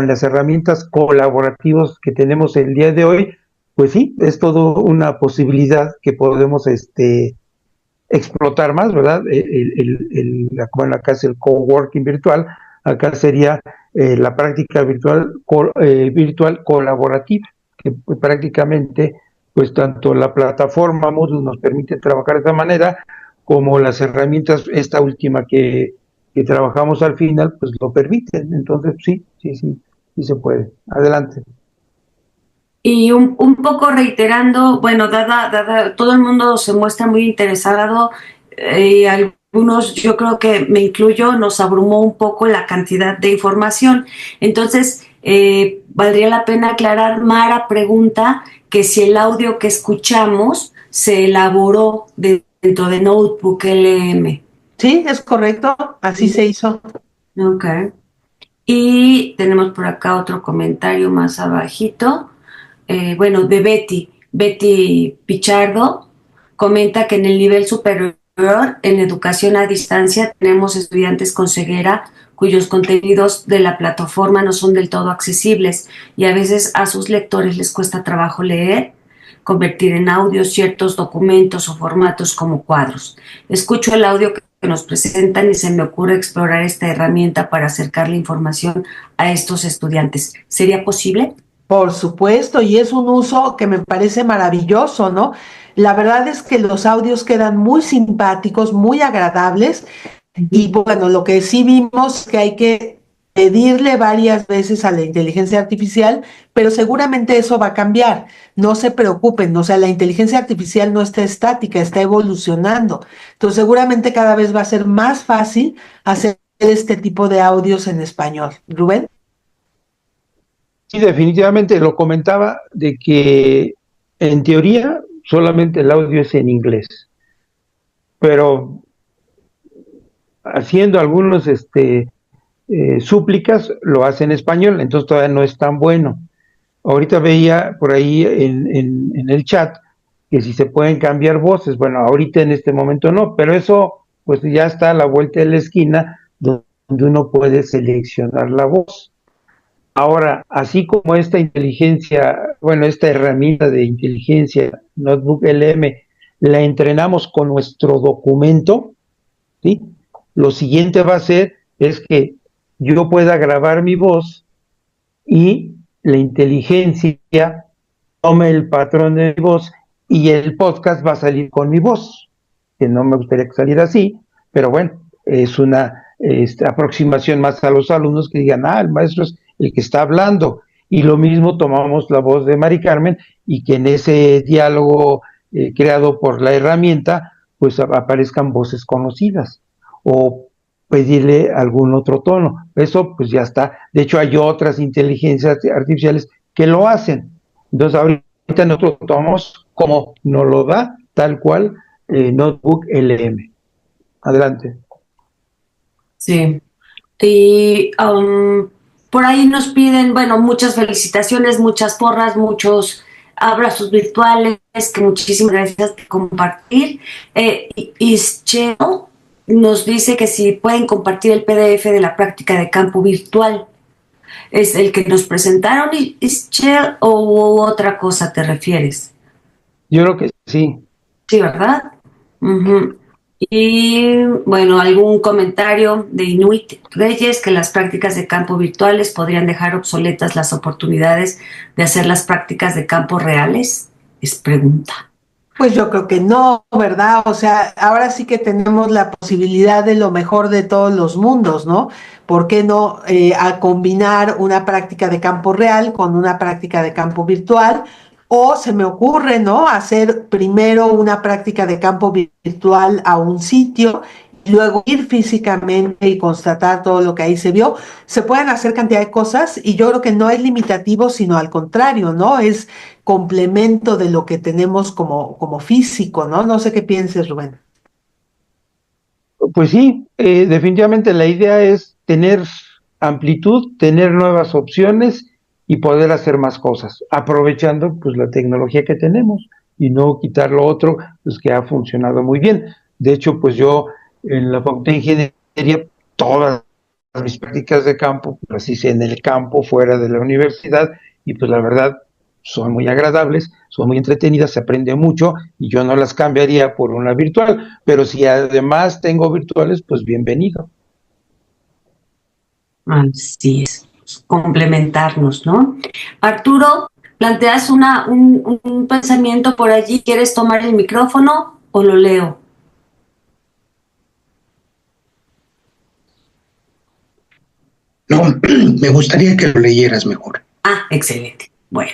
las herramientas colaborativas que tenemos el día de hoy. Pues sí, es todo una posibilidad que podemos explotar más, ¿verdad? Bueno, acá es el coworking virtual, acá sería la práctica virtual colaborativa, que pues, prácticamente, pues tanto la plataforma Moodle nos permite trabajar de esta manera, como las herramientas, esta última que trabajamos al final, pues lo permiten. Entonces, sí se puede. Adelante. Y un poco reiterando, bueno, todo el mundo se muestra muy interesado, algunos, yo creo que me incluyo, nos abrumó un poco la cantidad de información. Entonces, valdría la pena aclarar, Mara pregunta que si el audio que escuchamos se elaboró dentro de Notebook LM. Sí, es correcto, así se hizo. Ok. Y tenemos por acá otro comentario más abajito. Bueno, de Betty Pichardo, comenta que en el nivel superior, en educación a distancia, tenemos estudiantes con ceguera cuyos contenidos de la plataforma no son del todo accesibles y a veces a sus lectores les cuesta trabajo leer, convertir en audio ciertos documentos o formatos como cuadros. Escucho el audio que nos presentan y se me ocurre explorar esta herramienta para acercar la información a estos estudiantes. ¿Sería posible? Por supuesto, y es un uso que me parece maravilloso, ¿no? La verdad es que los audios quedan muy simpáticos, muy agradables, y bueno, lo que sí vimos es que hay que pedirle varias veces a la inteligencia artificial, pero seguramente eso va a cambiar. No se preocupen, o sea, la inteligencia artificial no está estática, está evolucionando. Entonces, seguramente cada vez va a ser más fácil hacer este tipo de audios en español. Rubén. Sí, definitivamente lo comentaba de que en teoría solamente el audio es en inglés, pero haciendo algunos súplicas lo hace en español, entonces todavía no es tan bueno. Ahorita veía por ahí en el chat que si se pueden cambiar voces, bueno, ahorita en este momento no, pero eso pues ya está a la vuelta de la esquina donde uno puede seleccionar la voz. Ahora, así como esta inteligencia, bueno, esta herramienta de inteligencia Notebook LM, la entrenamos con nuestro documento, ¿sí? Lo siguiente va a ser es que yo pueda grabar mi voz y la inteligencia tome el patrón de mi voz y el podcast va a salir con mi voz, que no me gustaría que saliera así, pero bueno, es una aproximación más a los alumnos que digan, el maestro es el que está hablando, y lo mismo tomamos la voz de Mari Carmen y que en ese diálogo creado por la herramienta, pues aparezcan voces conocidas, o pedirle algún otro tono. Eso pues ya está. De hecho, hay otras inteligencias artificiales que lo hacen. Entonces, ahorita nosotros tomamos como nos lo da, tal cual, Notebook LM. Adelante. Sí. Y por ahí nos piden, bueno, muchas felicitaciones, muchas porras, muchos abrazos virtuales, que muchísimas gracias por compartir. Ischel nos dice que si pueden compartir el PDF de la práctica de campo virtual. ¿Es el que nos presentaron, Ischel, o otra cosa te refieres? Yo creo que sí. Sí, ¿verdad? Uh-huh. Y bueno, algún comentario de Inuit Reyes, que las prácticas de campo virtuales podrían dejar obsoletas las oportunidades de hacer las prácticas de campo reales, es pregunta. Pues yo creo que no, ¿verdad? O sea, ahora sí que tenemos la posibilidad de lo mejor de todos los mundos, ¿no? ¿Por qué no a combinar una práctica de campo real con una práctica de campo virtual? O se me ocurre, ¿no? Hacer primero una práctica de campo virtual a un sitio y luego ir físicamente y constatar todo lo que ahí se vio. Se pueden hacer cantidad de cosas y yo creo que no es limitativo, sino al contrario, ¿no? Es complemento de lo que tenemos como físico, ¿no? No sé qué pienses, Rubén. Pues sí, definitivamente la idea es tener amplitud, tener nuevas opciones y poder hacer más cosas, aprovechando pues la tecnología que tenemos y no quitar lo otro, pues que ha funcionado muy bien. De hecho, pues yo en la Facultad de Ingeniería, todas mis prácticas de campo, pues hice en el campo, fuera de la universidad, y pues la verdad son muy agradables, son muy entretenidas, se aprende mucho y yo no las cambiaría por una virtual, pero si además tengo virtuales, pues bienvenido. Así es, complementarnos, ¿no? Arturo, planteas un pensamiento por allí, ¿quieres tomar el micrófono o lo leo? No, me gustaría que lo leyeras mejor. Excelente. Bueno,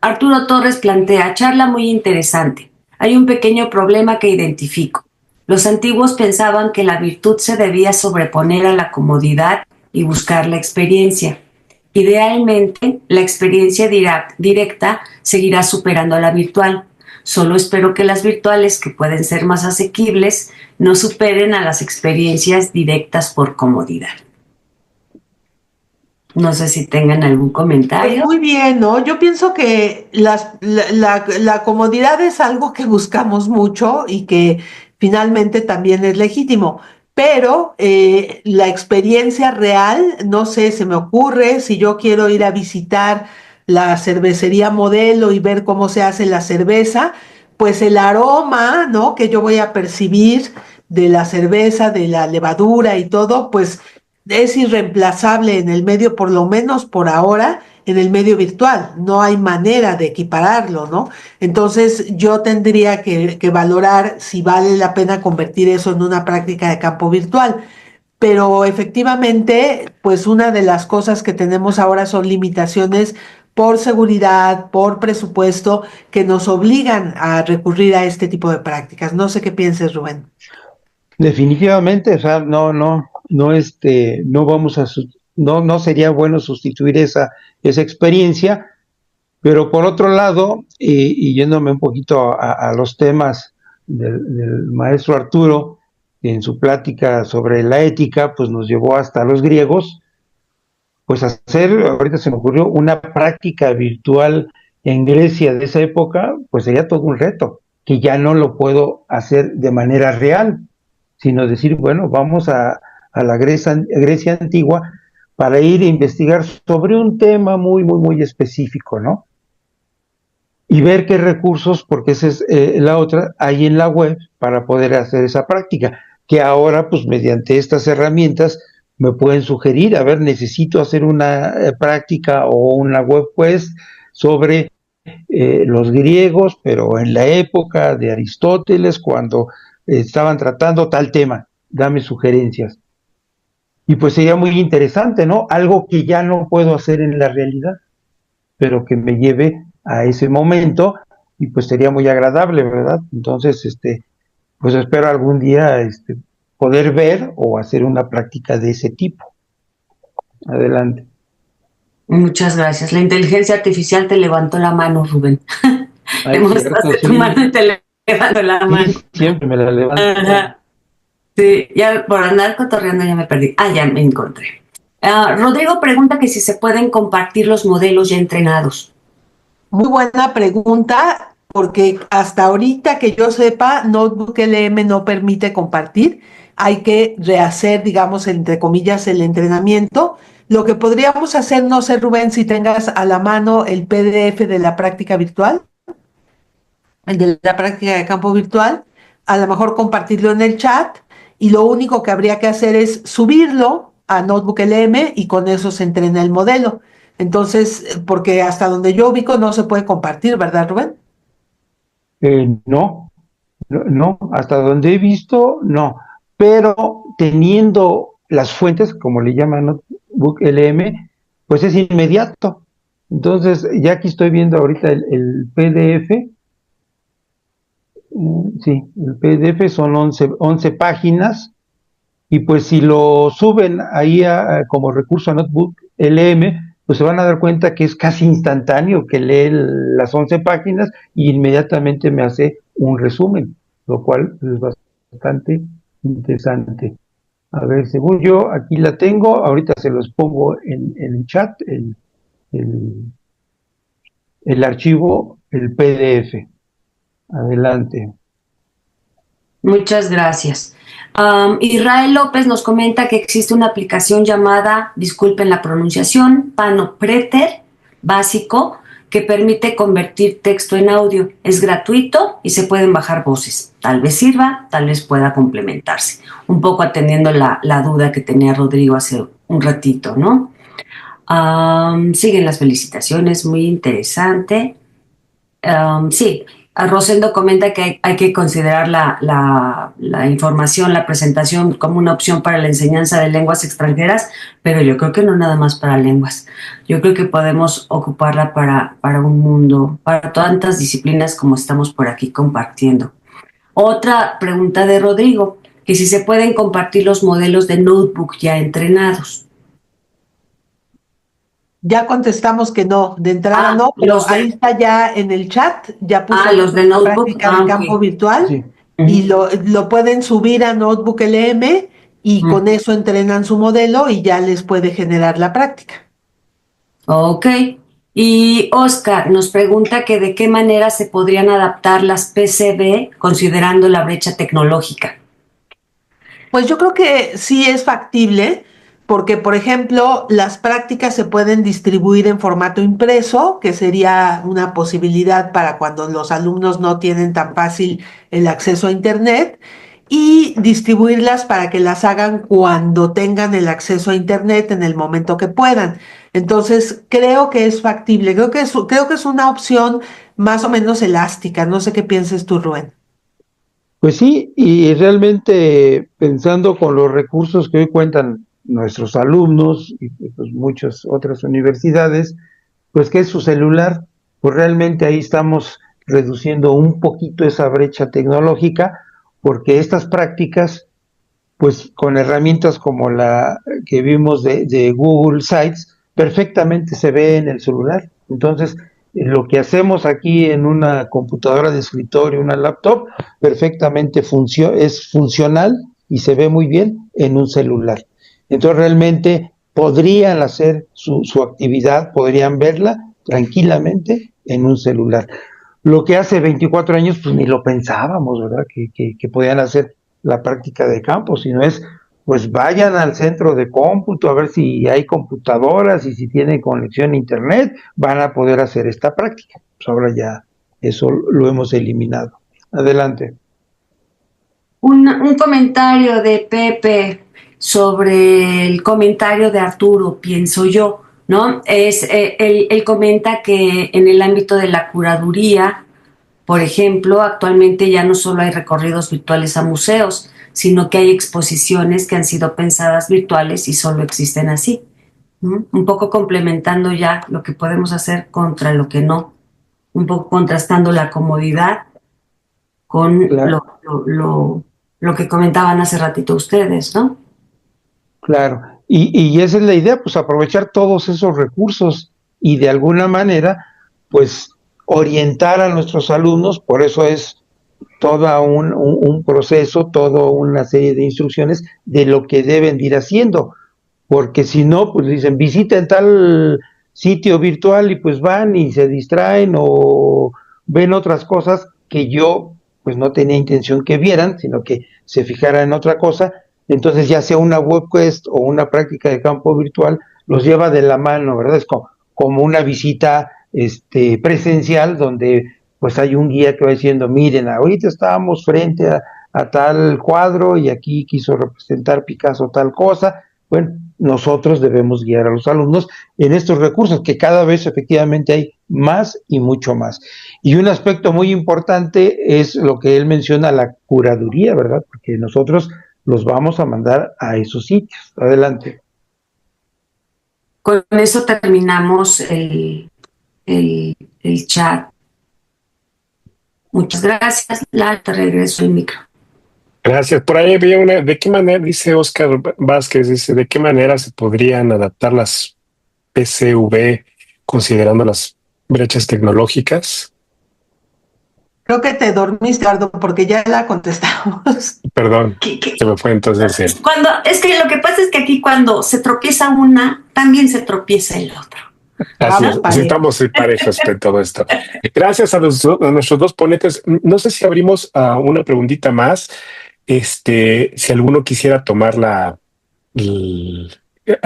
Arturo Torres plantea, charla muy interesante. Hay un pequeño problema que identifico. Los antiguos pensaban que la virtud se debía sobreponer a la comodidad y buscar la experiencia. Idealmente, la experiencia directa seguirá superando a la virtual. Solo espero que las virtuales, que pueden ser más asequibles, no superen a las experiencias directas por comodidad. No sé si tengan algún comentario. Pues muy bien, ¿no? Yo pienso que la comodidad es algo que buscamos mucho y que finalmente también es legítimo, pero la experiencia real, no sé, se me ocurre, si yo quiero ir a visitar la cervecería Modelo y ver cómo se hace la cerveza, pues el aroma, ¿no? Que yo voy a percibir de la cerveza, de la levadura y todo, pues es irreemplazable en el medio, por lo menos por ahora, en el medio virtual. No hay manera de equipararlo, ¿no? Entonces yo tendría que valorar si vale la pena convertir eso en una práctica de campo virtual. Pero efectivamente, pues una de las cosas que tenemos ahora son limitaciones por seguridad, por presupuesto, que nos obligan a recurrir a este tipo de prácticas. No sé qué pienses, Rubén. Definitivamente, o sea, no vamos a, no sería bueno sustituir esa experiencia, pero por otro lado, y yéndome un poquito a los temas del maestro Arturo, en su plática sobre la ética, pues nos llevó hasta los griegos, pues ahorita se me ocurrió, una práctica virtual en Grecia de esa época, pues sería todo un reto, que ya no lo puedo hacer de manera real, sino decir, bueno, vamos a la Grecia antigua para ir a investigar sobre un tema muy, muy, muy específico, ¿no? Y ver qué recursos, porque esa es la otra, hay en la web para poder hacer esa práctica, que ahora, pues mediante estas herramientas, me pueden sugerir, a ver, necesito hacer una práctica o una web quest sobre los griegos, pero en la época de Aristóteles, cuando estaban tratando tal tema, dame sugerencias. Y pues sería muy interesante, ¿no? Algo que ya no puedo hacer en la realidad, pero que me lleve a ese momento y pues sería muy agradable, ¿verdad? Entonces, pues espero algún día poder ver o hacer una práctica de ese tipo. Adelante. Muchas gracias. La inteligencia artificial te levantó la mano, Rubén. Ay, Le mostraste cierto, tu sí. mano y te levantó la mano. Siempre me la levanto. Ajá. Sí, ya por andar cotorreando ya me perdí. Ah, ya me encontré. Rodrigo pregunta que si se pueden compartir los modelos ya entrenados. Muy buena pregunta, porque hasta ahorita que yo sepa, Notebook LM no permite compartir. Hay que rehacer, digamos, entre comillas, el entrenamiento. Lo que podríamos hacer, no sé, Rubén, si tengas a la mano el PDF de la práctica virtual, el de la práctica de campo virtual, a lo mejor compartirlo en el chat, y lo único que habría que hacer es subirlo a Notebook LM y con eso se entrena el modelo. Entonces, porque hasta donde yo ubico no se puede compartir, ¿verdad, Rubén? No, hasta donde he visto, no. Pero teniendo las fuentes, como le llaman Notebook LM, pues es inmediato. Entonces, ya aquí estoy viendo ahorita el PDF. Sí, el PDF son 11 páginas. Y pues si lo suben ahí como recurso a Notebook LM, pues se van a dar cuenta que es casi instantáneo, que lee las 11 páginas y inmediatamente me hace un resumen, lo cual es bastante interesante. A ver, según yo, aquí la tengo, ahorita se los pongo en el chat, el archivo, el PDF. Adelante. Muchas gracias. Israel López nos comenta que existe una aplicación llamada, disculpen la pronunciación, Panopreter básico, que permite convertir texto en audio. Es gratuito y se pueden bajar voces. Tal vez sirva, tal vez pueda complementarse. Un poco atendiendo la duda que tenía Rodrigo hace un ratito, ¿no? Siguen las felicitaciones, muy interesante. Sí, Rosendo comenta que hay que considerar la información, la presentación como una opción para la enseñanza de lenguas extranjeras, pero yo creo que no nada más para lenguas. Yo creo que podemos ocuparla para un mundo, para tantas disciplinas como estamos por aquí compartiendo. Otra pregunta de Rodrigo, que si se pueden compartir los modelos de notebook ya entrenados. Ya contestamos que no, de entrada no, pero ahí está ya en el chat, ya puso los de la Notebook. práctica de campo virtual Sí. y lo pueden subir a Notebook LM y con eso entrenan su modelo y ya les puede generar la práctica. Ok. Y Oscar nos pregunta que de qué manera se podrían adaptar las PCB considerando la brecha tecnológica. Pues yo creo que sí es factible, porque por ejemplo, las prácticas se pueden distribuir en formato impreso, que sería una posibilidad para cuando los alumnos no tienen tan fácil el acceso a Internet, y distribuirlas para que las hagan cuando tengan el acceso a Internet en el momento que puedan. Entonces, creo que es factible, creo que es una opción más o menos elástica. No sé qué pienses tú, Rubén. Pues sí, y realmente pensando con los recursos que hoy cuentan nuestros alumnos y pues muchas otras universidades, pues que es su celular, pues realmente ahí estamos reduciendo un poquito esa brecha tecnológica, porque estas prácticas, pues con herramientas como la que vimos de Google Sites, perfectamente se ve en el celular. Entonces, lo que hacemos aquí en una computadora de escritorio, una laptop, perfectamente es funcional y se ve muy bien en un celular. Entonces, realmente podrían hacer su actividad, podrían verla tranquilamente en un celular. Lo que hace 24 años, pues ni lo pensábamos, ¿verdad? Que podían hacer la práctica de campo, sino es, pues vayan al centro de cómputo a ver si hay computadoras y si tienen conexión a internet, van a poder hacer esta práctica. Pues ahora ya eso lo hemos eliminado. Adelante. Un comentario de Pepe sobre el comentario de Arturo, pienso yo, ¿no? Él comenta que en el ámbito de la curaduría, por ejemplo, actualmente ya no solo hay recorridos virtuales a museos, sino que hay exposiciones que han sido pensadas virtuales y solo existen así, ¿no? Un poco complementando ya lo que podemos hacer contra lo que no, un poco contrastando la comodidad con lo que comentaban hace ratito ustedes, ¿no? Claro, y esa es la idea, pues aprovechar todos esos recursos y de alguna manera, pues orientar a nuestros alumnos, por eso es todo un proceso, toda una serie de instrucciones de lo que deben de ir haciendo, porque si no, pues dicen, visiten tal sitio virtual y pues van y se distraen o ven otras cosas que yo pues no tenía intención que vieran, sino que se fijaran en otra cosa. Entonces ya sea una webquest o una práctica de campo virtual, los lleva de la mano, ¿verdad? Es como una visita presencial donde pues hay un guía que va diciendo, miren, ahorita estábamos frente a tal cuadro y aquí quiso representar Picasso tal cosa. Bueno, nosotros debemos guiar a los alumnos en estos recursos, que cada vez efectivamente hay más y mucho más. Y un aspecto muy importante es lo que él menciona, la curaduría, ¿verdad? Porque nosotros los vamos a mandar a esos sitios. Adelante. Con eso terminamos el chat. Muchas gracias. Lara, te regreso el micro. Gracias. Por ahí había ¿de qué manera, dice Oscar Vázquez, dice, de qué manera se podrían adaptar las PCV considerando las brechas tecnológicas? Creo que te dormiste, Eduardo, porque ya la contestamos. Perdón, se me fue entonces. Es que lo que pasa es que aquí cuando se tropieza una, también se tropieza el otro. Así es, estamos parejas de todo esto. Gracias a nuestros dos ponentes. No sé si abrimos una preguntita más. Si alguno quisiera tomar a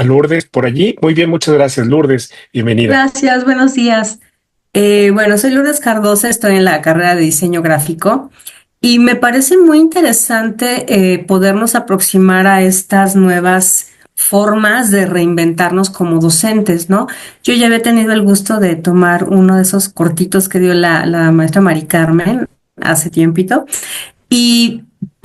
Lourdes por allí. Muy bien, muchas gracias, Lourdes. Bienvenida. Gracias, buenos días. Bueno, soy Lourdes Cardosa, estoy en la carrera de diseño gráfico y me parece muy interesante podernos aproximar a estas nuevas formas de reinventarnos como docentes, ¿no? Yo ya había tenido el gusto de tomar uno de esos cortitos que dio la maestra Mari Carmen hace tiempito y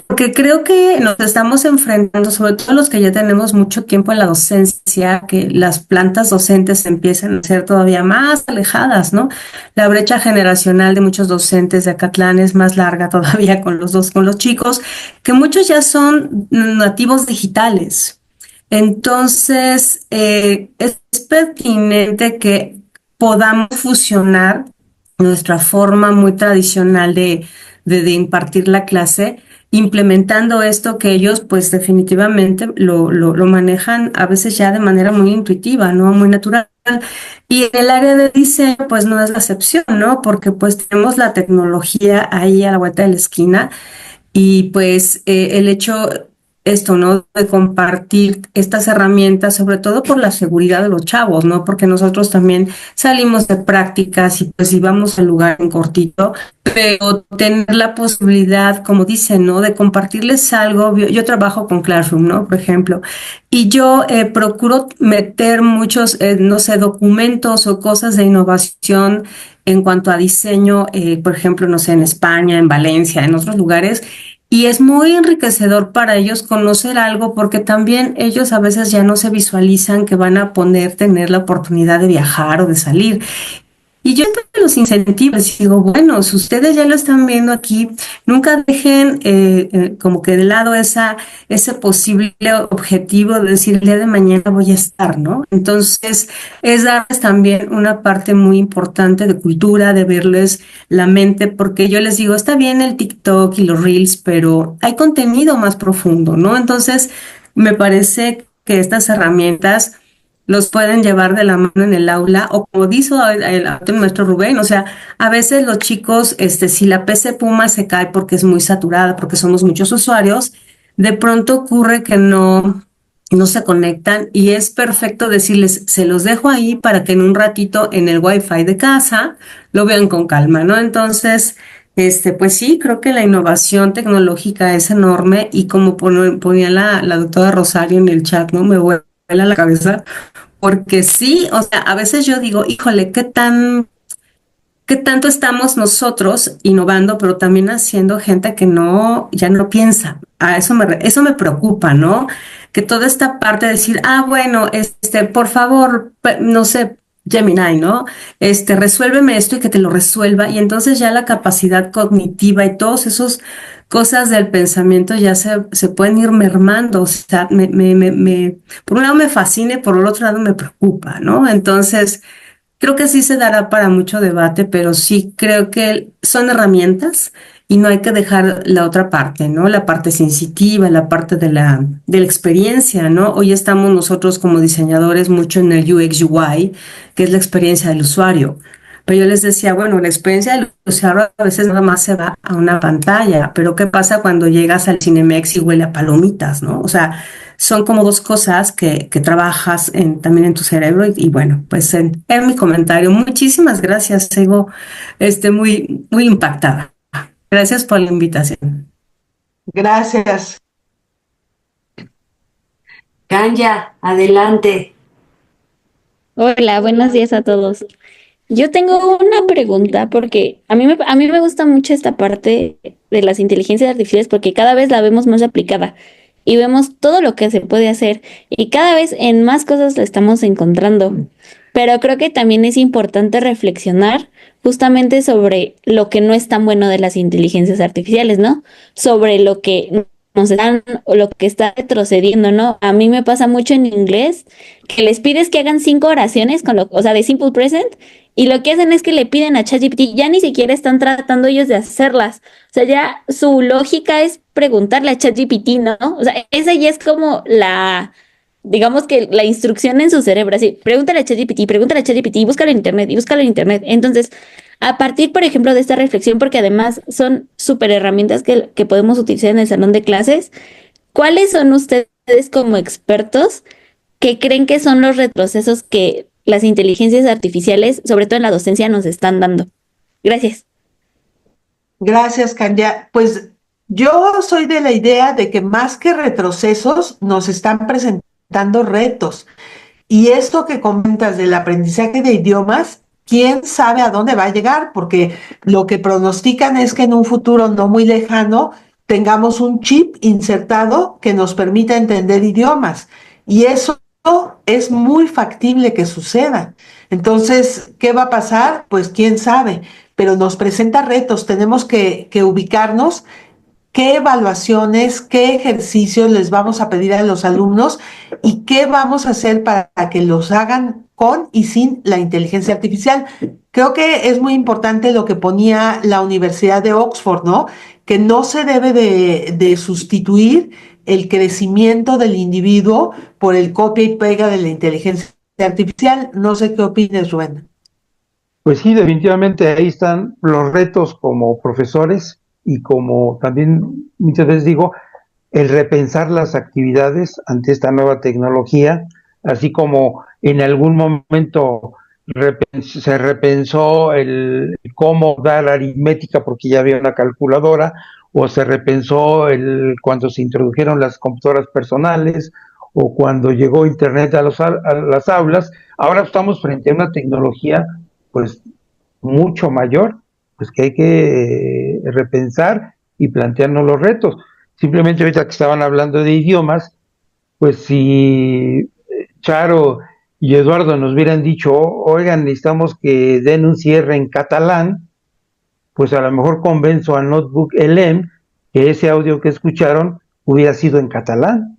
porque creo que nos estamos enfrentando, sobre todo los que ya tenemos mucho tiempo en la docencia, que las plantas docentes empiezan a ser todavía más alejadas, ¿no? La brecha generacional de muchos docentes de Acatlán es más larga todavía con los chicos, que muchos ya son nativos digitales. Entonces, es pertinente que podamos fusionar nuestra forma muy tradicional de impartir la clase, implementando esto que ellos pues definitivamente lo manejan a veces ya de manera muy intuitiva, ¿no? Muy natural. Y en el área de diseño pues no es la excepción, ¿no? Porque pues tenemos la tecnología ahí a la vuelta de la esquina y pues el hecho, esto, ¿no? De compartir estas herramientas, sobre todo por la seguridad de los chavos, ¿no? Porque nosotros también salimos de prácticas y pues íbamos al lugar en cortito, pero tener la posibilidad, como dicen, ¿no? De compartirles algo. Yo trabajo con Classroom, ¿no? Por ejemplo, y yo procuro meter muchos, no sé, documentos o cosas de innovación en cuanto a diseño, por ejemplo, no sé, en España, en Valencia, en otros lugares. Y es muy enriquecedor para ellos conocer algo porque también ellos a veces ya no se visualizan que van a poder tener la oportunidad de viajar o de salir. Y yo siempre los incentivo, les digo, bueno, si ustedes ya lo están viendo aquí, nunca dejen como que de lado ese posible objetivo de decir el día de mañana voy a estar, ¿no? Entonces, es darles también una parte muy importante de cultura, de verles la mente, porque yo les digo, está bien el TikTok y los Reels, pero hay contenido más profundo, ¿no? Entonces, me parece que estas herramientas los pueden llevar de la mano en el aula, o como dijo el maestro Rubén, o sea, a veces los chicos, si la PC Puma se cae porque es muy saturada, porque somos muchos usuarios, de pronto ocurre que no se conectan y es perfecto decirles, se los dejo ahí para que en un ratito en el Wi-Fi de casa lo vean con calma, ¿no? Entonces, pues sí, creo que la innovación tecnológica es enorme y como ponía la doctora Rosario en el chat, ¿no? Me vuela la cabeza porque sí, o sea, a veces yo digo, híjole, qué tanto estamos nosotros innovando, pero también haciendo gente que ya no piensa. Eso me preocupa, ¿no? Que toda esta parte de decir, bueno, por favor, no sé, Gemini, ¿no? Resuélveme esto y que te lo resuelva. Y entonces ya la capacidad cognitiva y todos esos cosas del pensamiento ya se pueden ir mermando. O sea, por un lado me fascina y por el otro lado me preocupa, ¿no? Entonces, creo que sí se dará para mucho debate, pero sí creo que son herramientas y no hay que dejar la otra parte, ¿no? La parte sensitiva, la parte de la experiencia, ¿no? Hoy estamos nosotros como diseñadores mucho en el UX UI, que es la experiencia del usuario. Pero yo les decía, bueno, la experiencia del usuario a veces nada más se va a una pantalla, pero ¿qué pasa cuando llegas al Cinemex y huele a palomitas, ¿no? O sea, son como dos cosas que trabajas también en tu cerebro y bueno, pues en mi comentario. Muchísimas gracias, sigo muy, muy impactada. Gracias por la invitación. Gracias. Kanya, adelante. Hola, buenos días a todos. Yo tengo una pregunta porque a mí me gusta mucho esta parte de las inteligencias artificiales porque cada vez la vemos más aplicada y vemos todo lo que se puede hacer y cada vez en más cosas la estamos encontrando. Pero creo que también es importante reflexionar justamente sobre lo que no es tan bueno de las inteligencias artificiales, ¿no? Sobre lo que nos dan o lo que está retrocediendo, ¿no? A mí me pasa mucho en inglés que les pides que hagan 5 oraciones o sea, de simple present, y lo que hacen es que le piden a ChatGPT, ya ni siquiera están tratando ellos de hacerlas. O sea, ya su lógica es preguntarle a ChatGPT, ¿no? O sea, esa ya es como digamos que la instrucción en su cerebro, así, pregúntale a ChatGPT, búscalo en internet y búscalo en internet. Entonces, a partir, por ejemplo, de esta reflexión, porque además son súper herramientas que podemos utilizar en el salón de clases, ¿cuáles son ustedes como expertos que creen que son los retrocesos que las inteligencias artificiales, sobre todo en la docencia, nos están dando? Gracias. Gracias, Kanya. Pues yo soy de la idea de que más que retrocesos nos están presentando retos. Y esto que comentas del aprendizaje de idiomas, quién sabe a dónde va a llegar, porque lo que pronostican es que en un futuro no muy lejano tengamos un chip insertado que nos permita entender idiomas. Y eso es muy factible que suceda. Entonces, ¿qué va a pasar? Pues quién sabe, pero nos presenta retos, tenemos que ubicarnos qué evaluaciones, qué ejercicios les vamos a pedir a los alumnos y qué vamos a hacer para que los hagan con y sin la inteligencia artificial. Creo que es muy importante lo que ponía la Universidad de Oxford, ¿no? Que no se debe de sustituir el crecimiento del individuo por el copia y pega de la inteligencia artificial. No sé qué opines, Rubén. Pues sí, definitivamente ahí están los retos como profesores y como también muchas veces digo, el repensar las actividades ante esta nueva tecnología, así como en algún momento se repensó el cómo dar aritmética porque ya había una calculadora, o se repensó cuando se introdujeron las computadoras personales, o cuando llegó Internet a las aulas. Ahora estamos frente a una tecnología pues mucho mayor, pues que hay que repensar y plantearnos los retos. Simplemente ahorita que estaban hablando de idiomas, pues si Charo y Eduardo nos hubieran dicho, oigan, necesitamos que den un cierre en catalán, pues a lo mejor convenzo al Notebook LM que ese audio que escucharon hubiera sido en catalán,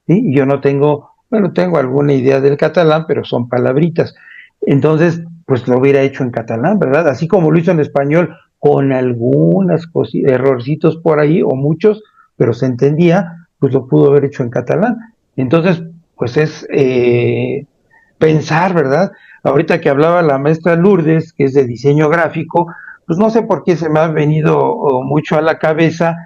¿sí? Y yo no tengo, bueno, tengo alguna idea del catalán, pero son palabritas. Entonces, pues lo hubiera hecho en catalán, ¿verdad? Así como lo hizo en español, con algunas errorcitos por ahí, o muchos, pero se entendía, pues lo pudo haber hecho en catalán. Entonces, pues es pensar, ¿verdad? Ahorita que hablaba la maestra Lourdes, que es de diseño gráfico, pues no sé por qué se me ha venido mucho a la cabeza,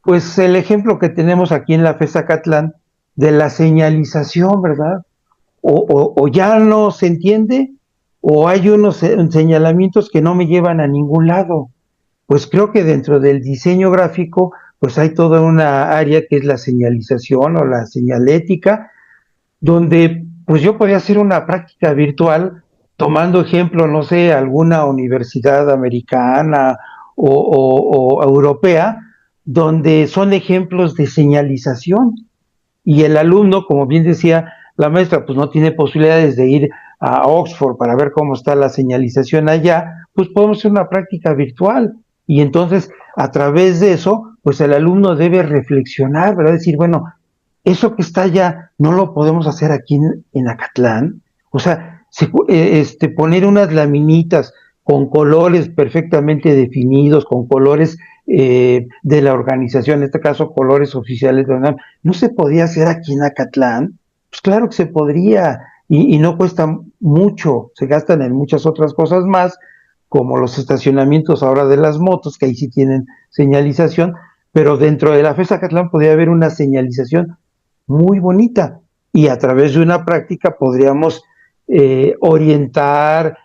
pues el ejemplo que tenemos aquí en la FES Acatlán de la señalización, ¿verdad? O ya no se entiende, o hay unos señalamientos que no me llevan a ningún lado. Pues creo que dentro del diseño gráfico, pues hay toda una área que es la señalización o la señalética, donde pues yo podría hacer una práctica virtual tomando ejemplo, no sé, alguna universidad americana o europea, donde son ejemplos de señalización. Y el alumno, como bien decía la maestra, pues no tiene posibilidades de ir a Oxford para ver cómo está la señalización allá, pues podemos hacer una práctica virtual. Y entonces, a través de eso, pues el alumno debe reflexionar, ¿verdad? Decir, bueno, eso que está allá no lo podemos hacer aquí en Acatlán. O sea, poner unas laminitas con colores perfectamente definidos, con colores de la organización, en este caso colores oficiales de UNAM, ¿no se podía hacer aquí en Acatlán? Pues claro que se podría, y no cuesta mucho, se gastan en muchas otras cosas más, como los estacionamientos ahora de las motos, que ahí sí tienen señalización, pero dentro de la FES Acatlán podría haber una señalización muy bonita, y a través de una práctica podríamos orientar,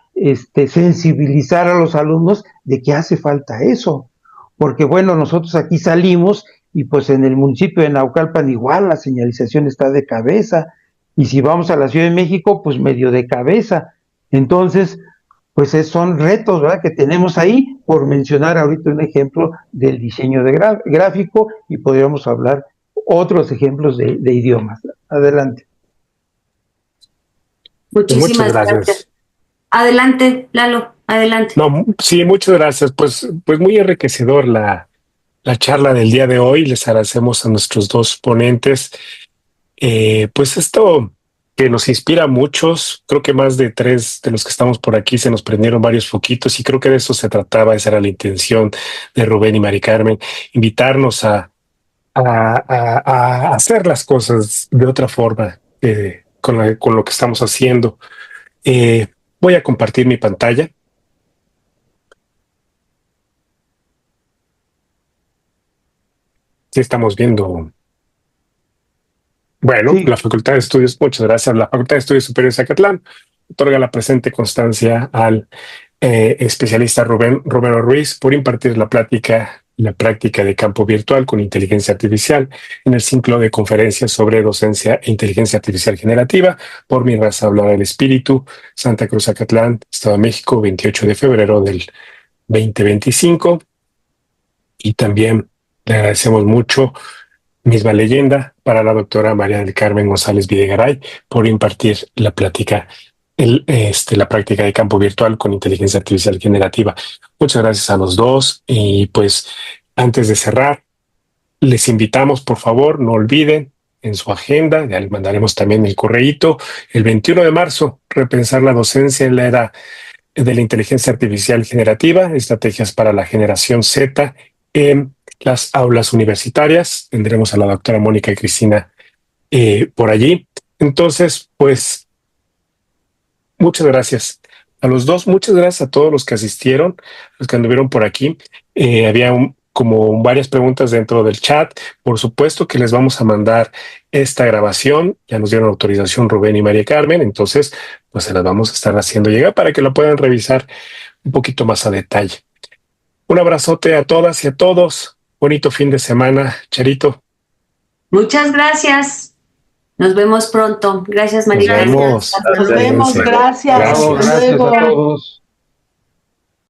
sensibilizar a los alumnos de que hace falta eso, porque bueno, nosotros aquí salimos y pues en el municipio de Naucalpan igual la señalización está de cabeza, y si vamos a la Ciudad de México, pues medio de cabeza. Entonces, pues son retos, ¿verdad?, que tenemos ahí, por mencionar ahorita un ejemplo del diseño de gráfico, y podríamos hablar otros ejemplos de idiomas. Adelante. Muchísimas gracias. Adelante, Lalo, adelante. No, sí, muchas gracias. Pues muy enriquecedor la charla del día de hoy. Les agradecemos a nuestros dos ponentes. Pues esto que nos inspira a muchos, creo que más de 3 de los que estamos por aquí se nos prendieron varios foquitos, y creo que de eso se trataba, esa era la intención de Rubén y Mari Carmen, invitarnos a hacer las cosas de otra forma con lo que estamos haciendo. Voy a compartir mi pantalla. Sí, estamos viendo. Bueno, sí. La Facultad de Estudios, muchas gracias. La Facultad de Estudios Superiores de Acatlán otorga la presente constancia al especialista Rubén Romero Ruiz por impartir la práctica de campo virtual con inteligencia artificial en el ciclo de conferencias sobre docencia e inteligencia artificial generativa por Mi Raza Habla del Espíritu, Santa Cruz, Acatlán, Estado de México, 28 de febrero del 2025. Y también le agradecemos mucho, misma leyenda, para la doctora María del Carmen González Videgaray por impartir la práctica de campo virtual con inteligencia artificial generativa. Muchas gracias a los dos, y pues Antes de cerrar, les invitamos, por favor, no olviden en su agenda, ya les mandaremos también el correíto, el 21 de marzo, repensar la docencia en la era de la inteligencia artificial generativa, estrategias para la generación Z en las aulas universitarias. Tendremos a la doctora Mónica y Cristina por allí. Entonces, pues, muchas gracias a los dos, muchas gracias a todos los que asistieron, los que anduvieron por aquí. Había como varias preguntas dentro del chat. Por supuesto que les vamos a mandar esta grabación. Ya nos dieron autorización Rubén y María Carmen, entonces pues se las vamos a estar haciendo llegar para que la puedan revisar un poquito más a detalle. Un abrazote a todas y a todos. Bonito fin de semana, Charito. Muchas gracias. Nos vemos pronto. Gracias, María. Nos vemos. Nos vemos, gracias. Gracias a todos.